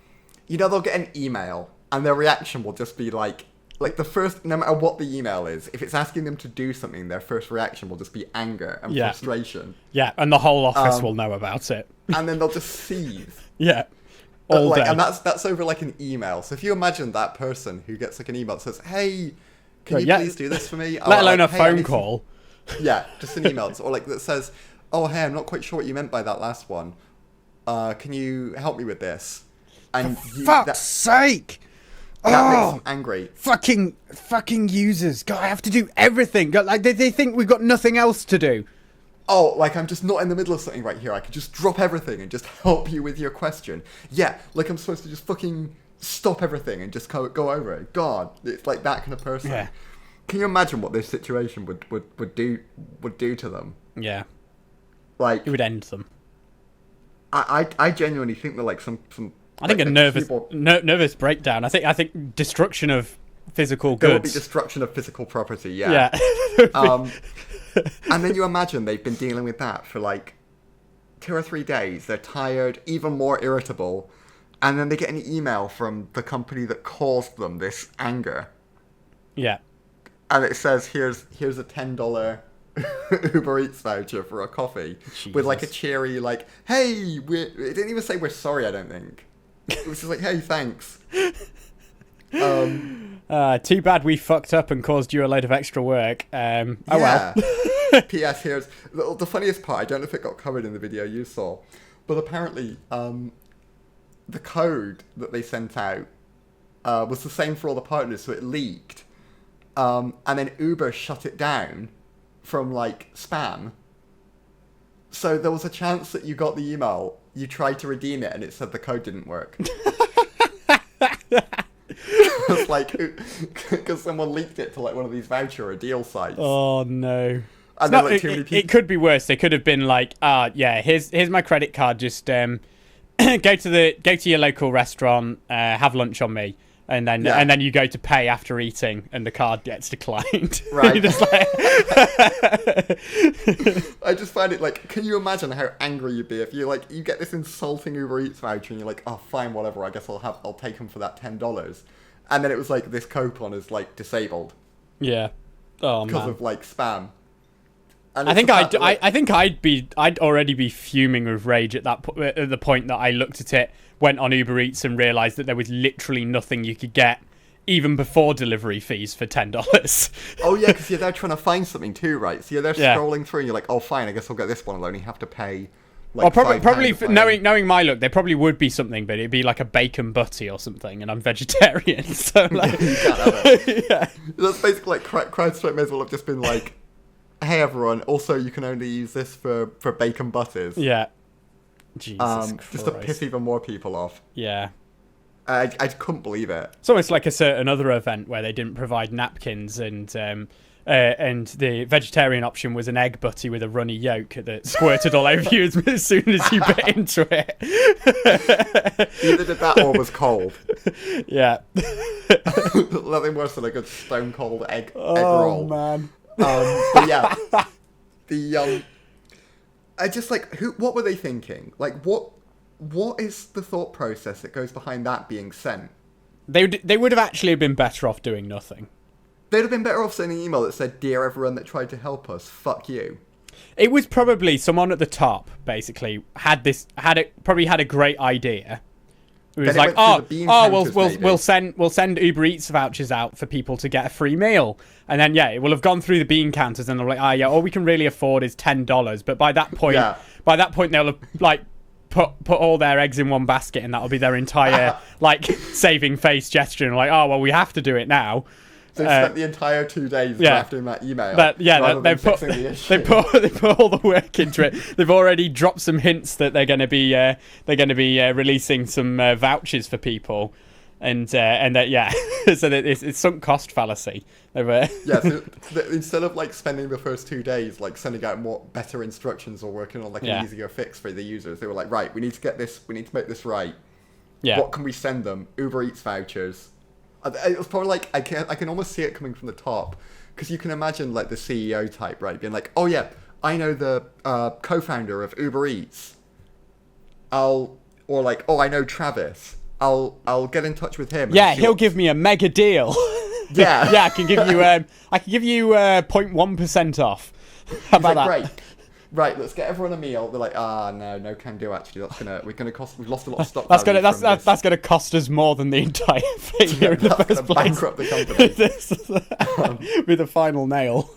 you know, they'll get an email and their reaction will just be like the first, no matter what the email is, if it's asking them to do something, their first reaction will just be anger and frustration. Yeah, and the whole office will know about it. And then they'll just seethe. Yeah. All day. And that's over like an email. So if you imagine that person who gets like an email that says, "Hey, can you please do this for me?" Let alone a phone call. Yeah, just an email. Or like that says, "Oh, hey, I'm not quite sure what you meant by that last one. Can you help me with this?" And for fuck's sake! That makes them angry. Fucking users. God, I have to do everything. God, like they think we've got nothing else to do. Oh, like I'm just not in the middle of something right here. I could just drop everything and just help you with your question. Yeah, like I'm supposed to just fucking stop everything and just go over it. God, it's like that kind of person. Yeah. Can you imagine what this situation would do to them? Yeah. Like it would end them. I genuinely think they're like some I think a nervous breakdown. I think destruction of physical goods. There will be destruction of physical property. Yeah. Yeah. And then you imagine they've been dealing with that for like 2 or 3 days. They're tired, even more irritable, and then they get an email from the company that caused them this anger. Yeah. And it says, "Here's a $10 Uber Eats voucher for a coffee." Jesus. With like a cheery like, "Hey, it didn't even say we're sorry. I don't think." It was just like, "Hey, thanks." Too bad we fucked up and caused you a load of extra work. Oh well. P.S. Here's the funniest part. I don't know if it got covered in the video you saw, but apparently the code that they sent out was the same for all the partners, so it leaked. And then Uber shut it down from like spam. So there was a chance that you got the email, you tried to redeem it, and it said the code didn't work. It's like, because someone leaked it to like one of these voucher or deal sites. Oh no! And then, like, too many people... It could be worse. They could have been like, yeah, here's my credit card. Just go to your local restaurant, have lunch on me, and then you go to pay after eating, and the card gets declined. Right. Just like... I just find it like, can you imagine how angry you'd be if you get this insulting Uber Eats voucher and you're like, "Oh, fine, whatever. I guess I'll take them for that $10." And then it was like, this coupon is like disabled. Yeah. Oh man. Because of like spam. And I think I'd already be fuming with rage at the point that I looked at it, went on Uber Eats and realised that there was literally nothing you could get, even before delivery fees, for $10. Oh yeah, because you're there trying to find something too, right? So you're there scrolling through and you're like, "Oh fine, I guess I'll get this one. I'll only have to pay." Like probably knowing my look, there probably would be something, but it'd be like a bacon butty or something, and I'm vegetarian, so like, you can't have it. Yeah. That's basically like CrowdStrike may as well have just been like, "Hey everyone, also you can only use this for bacon butties." Yeah. Jesus Christ. Just to piss even more people off. Yeah. I couldn't believe it. It's almost like a certain other event where they didn't provide napkins, and the vegetarian option was an egg butty with a runny yolk that squirted all over you as soon as you bit into it. Either did that or was cold. Yeah. Nothing worse than a good stone cold egg roll. Oh man. But yeah, I just like, what were they thinking? Like, what is the thought process that goes behind that being sent? They would have actually been better off doing nothing. They'd have been better off sending an email that said, "Dear everyone that tried to help us, fuck you." It was probably someone at the top, basically, probably had a great idea. It was like, we'll send Uber Eats vouchers out for people to get a free meal, and then it will have gone through the bean counters, and they're like, all we can really afford is $10. But by that point, they'll have like put all their eggs in one basket, and that'll be their entire like saving face gesture, and like, we have to do it now. They spent the entire 2 days drafting that email. They put all the work into it. They've already dropped some hints that they're going to be releasing some vouchers for people, and that so that it's sunk cost fallacy. So instead of like spending the first 2 days like sending out more better instructions or working on like an easier fix for the users, they were like, right, we need to make this right. Yeah. What can we send them? Uber Eats vouchers. It was probably like, I can almost see it coming from the top, because you can imagine like the CEO type, right, being like, "Oh yeah, I know the co-founder of Uber Eats. I know Travis. I'll get in touch with him. Yeah, he'll give me a mega deal. Yeah. Yeah, I can give you 0.1% off. How about that? Great. Right, let's get everyone a meal. They're like, no can do. Actually, we've lost a lot of stock. That's gonna cost us more than the entire thing here in the first place. Bankrupt the company. With a final nail.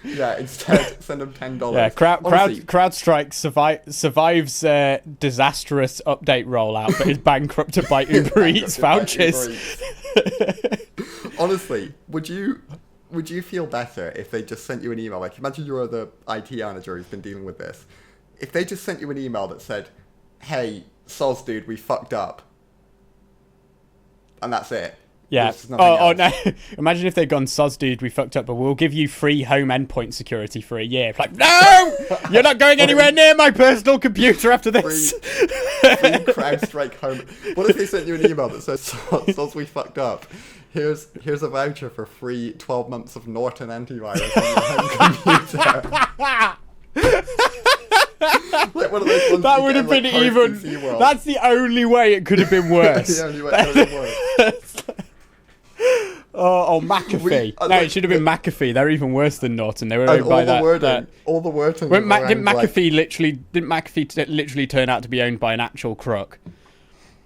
Yeah, instead send them $10. Yeah, CrowdStrike survives disastrous update rollout, but is bankrupted by Uber Eats vouchers. Honestly, would you feel better if they just sent you an email? Like, imagine you're the IT manager who's been dealing with this. If they just sent you an email that said, "Hey, soz dude, we fucked up," and that's it. Yeah. Oh no! Imagine if they'd gone, "Soz dude, we fucked up, but we'll give you free home endpoint security for a year." Like, no, you're not going anywhere near my personal computer after this. Free CrowdStrike home. What if they sent you an email that says, "Soz, we fucked up. Here's a voucher for free 12 months of Norton antivirus on your home computer." Like one of those ones that would have been even. That's the only way it could have been worse. The only way it could have been worse. Oh, McAfee. It should have been McAfee. They're even worse than Norton. They were owned by that. All the wording. Didn't McAfee literally turn out to be owned by an actual crook?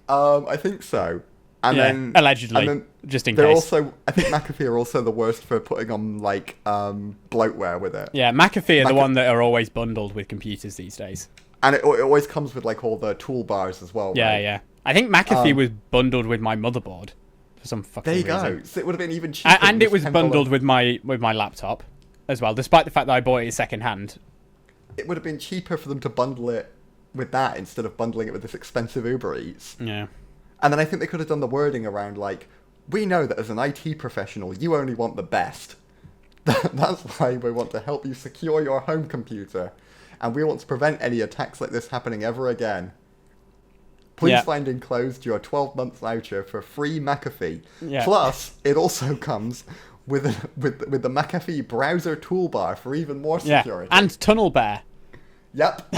I think so. And then allegedly, just in case. I think McAfee are also the worst for putting on bloatware with it. Yeah, McAfee are the one that are always bundled with computers these days. And it always comes with all the toolbars as well. Yeah, right? yeah. I think McAfee was bundled with my motherboard for some fucking reason. There you go. So it would have been even cheaper. And it was bundled with my laptop as well, despite the fact that I bought it second hand. It would have been cheaper for them to bundle it with that instead of bundling it with this expensive Uber Eats. Yeah. And then I think they could have done the wording around we know that as an IT professional, you only want the best. That's why we want to help you secure your home computer. And we want to prevent any attacks like this happening ever again. Please find enclosed your 12-month voucher for free McAfee. Yeah. Plus, it also comes with the McAfee browser toolbar for even more security. Yeah, and TunnelBear. Yep.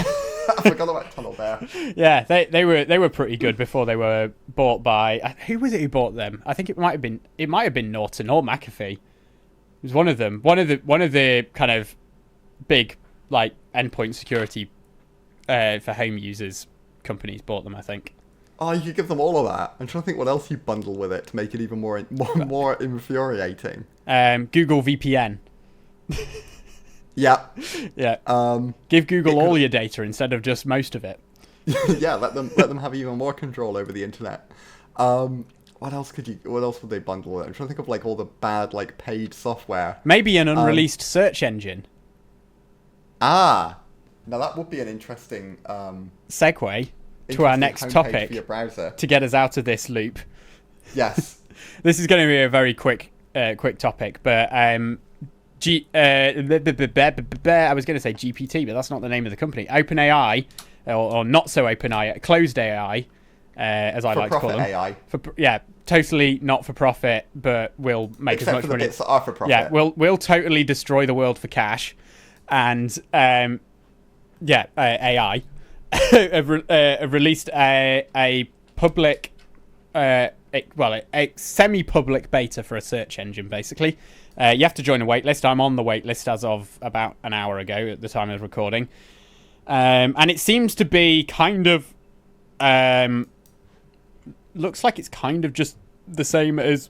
I forgot about TunnelBear. Yeah, they were pretty good before they were bought by who was it who bought them? I think it might have been Norton or McAfee. It was one of them. One of the kind of big endpoint security for home users companies bought them, I think. Oh, you could give them all of that. I'm trying to think what else you bundle with it to make it even more infuriating. Google VPN. Yeah. Yeah. Give Google all your data instead of just most of it. Yeah, let them have even more control over the internet. What else would they bundle with it? I'm trying to think of all the bad paid software. Maybe an unreleased search engine. Now that would be an interesting segue to our next topic for your browser to get us out of this loop. Yes. This is going to be a very quick topic, but I was going to say GPT, but that's not the name of the company. OpenAI, or not so OpenAI, closed AI, as I like to call them. AI. Totally not for profit, but will make Except as much for the money. Bits that are for profit. Yeah, we'll totally destroy the world for cash, and AI have released a public, a semi-public beta for a search engine, basically. You have to join a waitlist. I'm on the waitlist as of about an hour ago at the time of recording. And it seems to be kind of... looks like it's kind of just the same as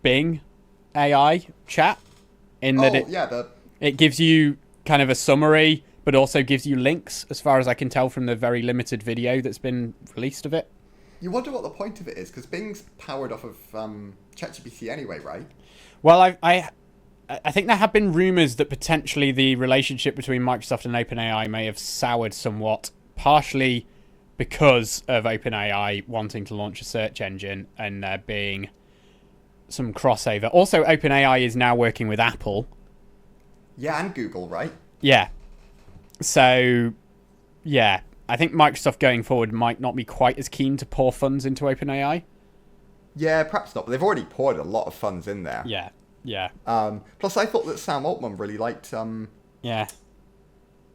Bing AI chat. In that it gives you kind of a summary, but also gives you links, as far as I can tell from the very limited video that's been released of it. You wonder what the point of it is, because Bing's powered off of ChatGPT anyway, right? Well, I think there have been rumours that potentially the relationship between Microsoft and OpenAI may have soured somewhat, partially because of OpenAI wanting to launch a search engine and there being some crossover. Also, OpenAI is now working with Apple. Yeah, and Google, right? Yeah. So, yeah, I think Microsoft going forward might not be quite as keen to pour funds into OpenAI. Yeah, perhaps not, but they've already poured a lot of funds in there. Yeah. Plus, I thought that Sam Altman really liked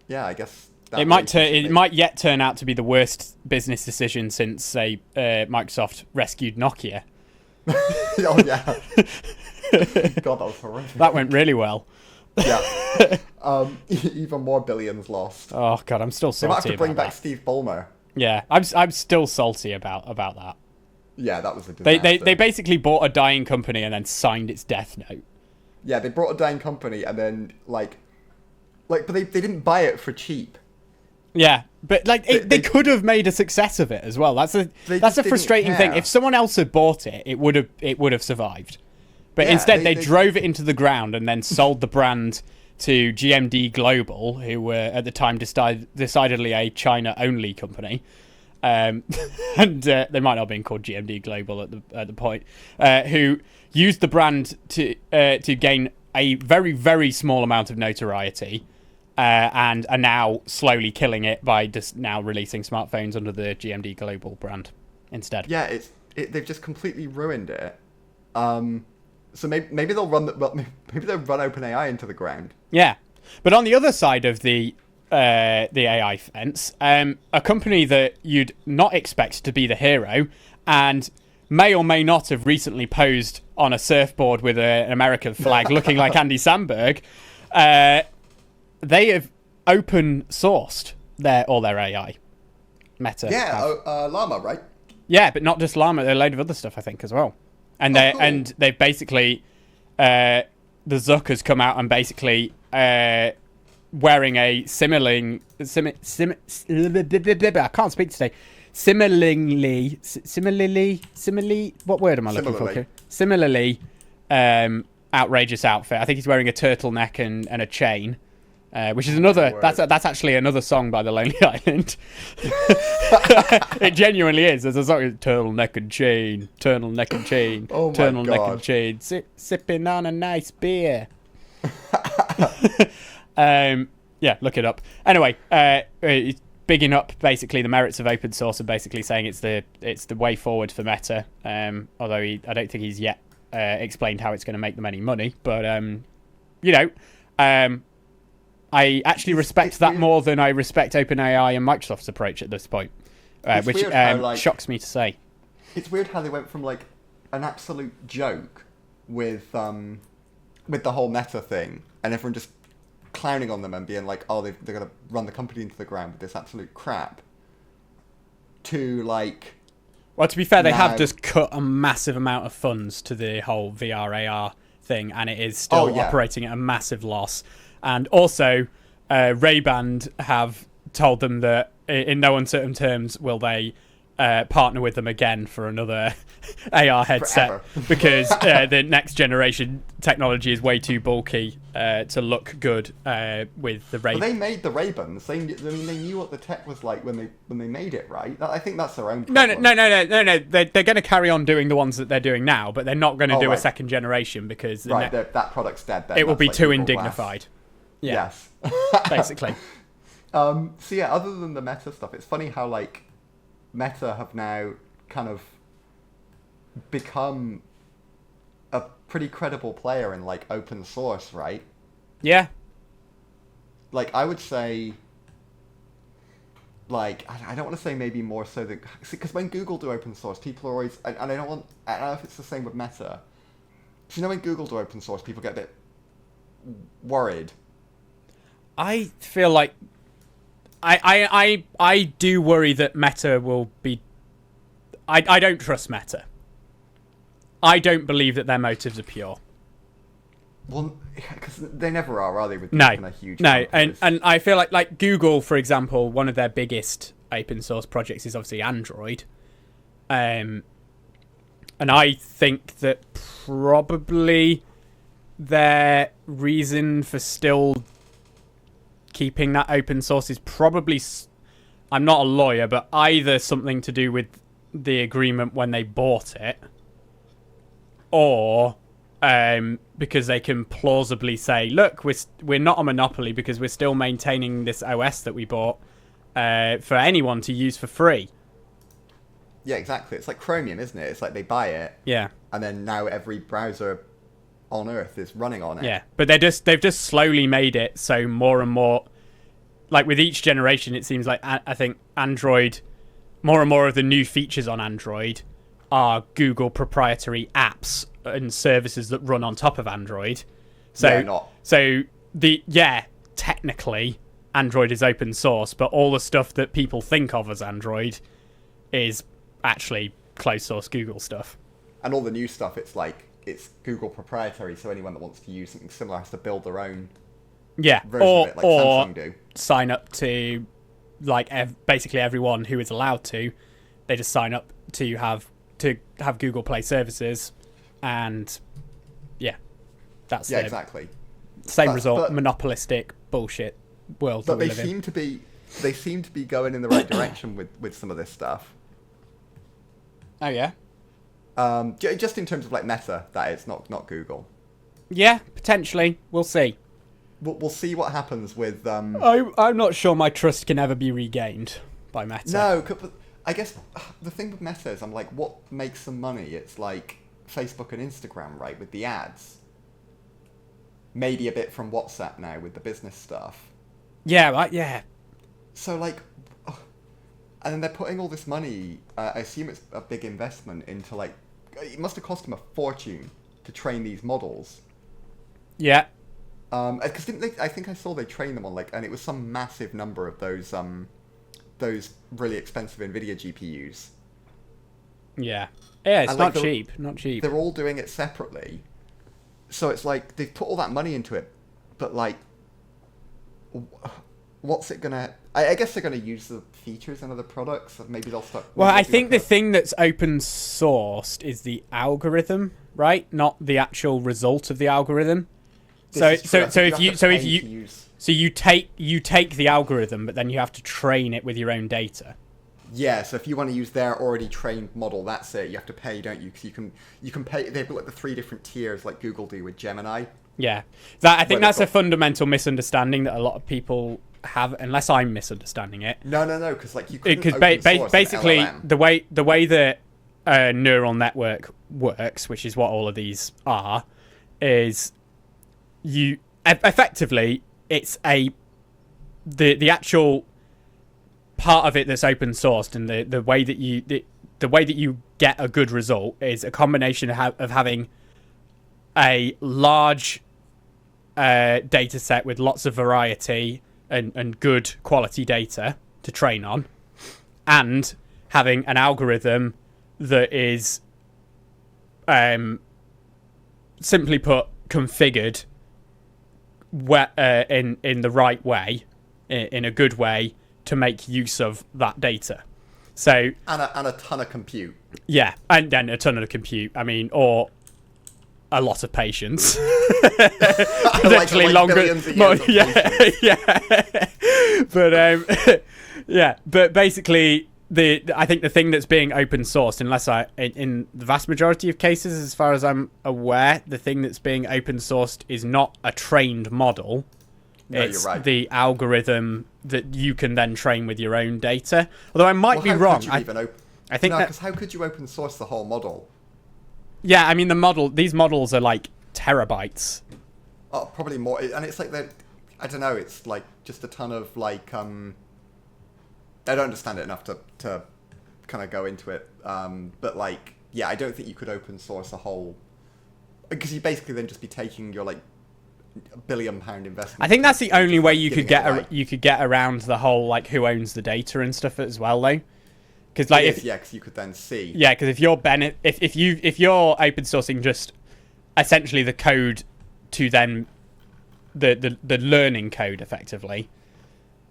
yeah, I guess it might yet turn out to be the worst business decision since, say, Microsoft rescued Nokia. Oh yeah. God, that was horrific. That went really well. Yeah. Even more billions lost. Oh god, I'm still salty. They might have to bring back that. Steve Ballmer. Yeah, I'm still salty about that. Yeah, that was a disaster. They basically bought a dying company and then signed its death note. Yeah, they brought a dying company and then but they didn't buy it for cheap. Yeah, but they could have made a success of it as well. That's a frustrating thing. If someone else had bought it, it would have survived. But instead, they drove it into the ground and then sold the brand to GMD Global, who were at the time decidedly a China-only company. And they might not have been called GMD Global at the point, who used the brand to gain a very, very small amount of notoriety, and are now slowly killing it by just now releasing smartphones under the GMD Global brand instead. Yeah, they've just completely ruined it. So maybe they'll run OpenAI into the ground. Yeah, but on the other side of the AI fence, a company that you'd not expect to be the hero and may or may not have recently posed on a surfboard with an American flag looking like Andy Samberg, they have open sourced all their AI. Meta. Yeah, Llama, right? Yeah, but not just Llama, a load of other stuff, I think, as well. And cool. they've basically the Zuckers come out and basically wearing a I can't speak today. Similarly, what word am I looking for? Similarly, outrageous outfit. I think he's wearing a turtleneck and a chain, which is another. That's actually another song by the Lonely Island. It genuinely is. There's a song, turtleneck and chain, turtleneck and chain, oh turtleneck and chain, sipping on a nice beer. Yeah, look it up. Anyway, it's bigging up basically the merits of open source and basically saying it's the way forward for Meta. Although I don't think he's yet explained how it's going to make them any money. But I actually respect that more than I respect OpenAI and Microsoft's approach at this point, which shocks me to say. It's weird how they went from like an absolute joke with the whole Meta thing, and everyone just clowning on them and being like, oh, they're going to run the company into the ground with this absolute crap, to like... Well, to be fair, they have just cut a massive amount of funds to the whole VR AR thing, and it is still operating at a massive loss. And also, Ray-Ban have told them that in no uncertain terms will they partner with them again for another AR headset because the next generation technology is way too bulky to look good with the Ray-Ban. Well, they made the Ray-Bans. They knew what the tech was like when they made it, right? I think that's their own problem. No. They're going to carry on doing the ones that they're doing now, but they're not going to do a second generation because that product's dead. Then. It will be too indignified. Yeah. Yes. Basically. So yeah, other than the Meta stuff, it's funny how like Meta have now kind of become a pretty credible player in like open source, right? Yeah. Like I would say, like I don't want to say maybe more so than because when Google do open source, people are always and I don't know if it's the same with Meta. So when Google do open source, people get a bit worried. I feel like I do worry that Meta will be... I don't trust Meta. I don't believe that their motives are pure. Well, because they never are they? With no, kind of huge and I feel like Google, for example, one of their biggest open source projects is obviously Android. And I think that probably their reason for still keeping that open source is probably, I'm not a lawyer, but either something to do with the agreement when they bought it, or because they can plausibly say, look, we're not a monopoly because we're still maintaining this OS that we bought for anyone to use for free. Yeah, exactly. It's like Chromium, isn't it? It's like they buy it, yeah, and then now every browser on Earth is running on it. Yeah, but they've just slowly made it so more and more like with each generation, it seems like I think Android, more and more of the new features on Android are Google proprietary apps and services that run on top of Android. So technically Android is open source, but all the stuff that people think of as Android is actually closed source Google stuff. And all the new stuff, it's Google proprietary, so anyone that wants to use something similar has to build their own version of it, like Samsung do. Sign up to basically everyone who is allowed to. They just sign up to have Google Play services, and that's exactly same result. But monopolistic bullshit world. But they seem to be going in the right direction with some of this stuff. Oh yeah. Just in terms of like Meta, that is not Google. Yeah, potentially. We'll see. We'll see what happens with. I'm not sure my trust can ever be regained by Meta. No, but I guess the thing with Meta is I'm like, what makes them money? It's like Facebook and Instagram, right, with the ads. Maybe a bit from WhatsApp now with the business stuff. Yeah, right. Yeah. So like, and then they're putting all this money. I assume it's a big investment into like. It must have cost them a fortune to train these models. Yeah. Because didn't they? I think I saw they trained them on and it was some massive number of those really expensive NVIDIA GPUs. Yeah. Yeah, it's not cheap. Not cheap. They're all doing it separately. So it's like they've put all that money into it, but like, what's it gonna? I guess they're gonna use the features in other products. Maybe they'll start. Well, I think the thing that's open sourced is the algorithm, right? Not the actual result of the algorithm. So you take the algorithm, but then you have to train it with your own data. Yeah, so if you want to use their already trained model, that's it. You have to pay, don't you? Because you can pay. They've got like the 3 different tiers, like Google do with Gemini. Yeah, I think that's a fundamental misunderstanding that a lot of people have, unless I'm misunderstanding it. No, because like you couldn't basically the way that a neural network works, which is what all of these are, is you effectively it's the actual part of it that's open sourced, and the way that you get a good result is a combination of having a large data set with lots of variety and good quality data to train on, and having an algorithm that is simply put configured in the right way, in a good way, to make use of that data. So and a ton of compute. Yeah, and then a ton of compute. I mean, or a lot of patience. Potentially longer. But basically, I think the thing that's being open sourced, in the vast majority of cases, as far as I'm aware, the thing that's being open sourced is not a trained model. No, it's you're right. The algorithm that you can then train with your own data. Although I might be wrong. Because how could you open source the whole model? Yeah, I mean these models are like terabytes. Oh, probably more. And it's like I don't know. It's like just a ton of like. I don't understand it enough to kind of go into it. But like, yeah, I don't think you could open source a whole, because you basically then just be taking your like £1 billion investment. I think that's the only way you could get around the whole like who owns the data and stuff as well, though. Because like because you could then see. Yeah, because if you're if you're open sourcing just essentially the code to then the learning code effectively,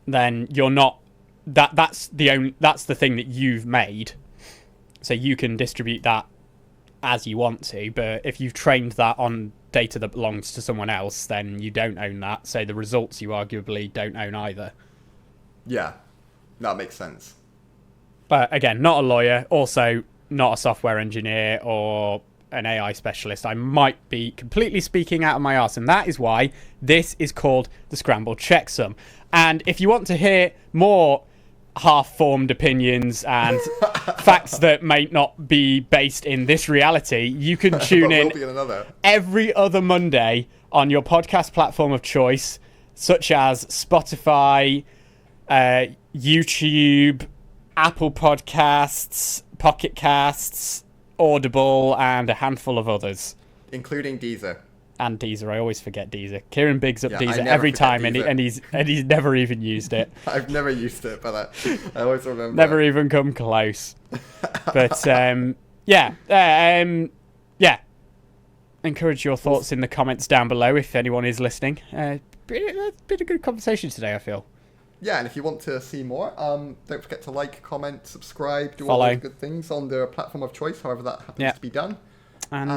then you're not that's the thing that you've made, so you can distribute that as you want to. But if you've trained that on data that belongs to someone else, then you don't own that. So the results you arguably don't own either. Yeah, that makes sense. But again, not a lawyer, also not a software engineer or an AI specialist. I might be completely speaking out of my arse, and that is why this is called the Scrambled Checksum. And if you want to hear more half-formed opinions and facts that may not be based in this reality, you can tune in every other Monday on your podcast platform of choice, such as Spotify, YouTube, Apple Podcasts, Pocket Casts, Audible, and a handful of others. Including Deezer. And Deezer. I always forget Deezer. Kieran bigs up Deezer every time, Deezer. and he's never even used it. I've never used it, but I always remember. Never even come close. But yeah. Encourage your thoughts in the comments down below if anyone is listening. It's been a good conversation today, I feel. Yeah, and if you want to see more, don't forget to like, comment, subscribe, do Follow. all those good things on the platform of choice, however that happens to be done. And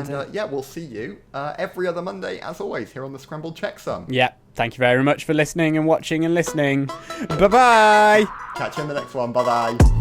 we'll see you every other Monday, as always, here on the Scrambled Checksum. Yeah, thank you very much for listening and watching and listening. Bye-bye! Catch you in the next one. Bye-bye.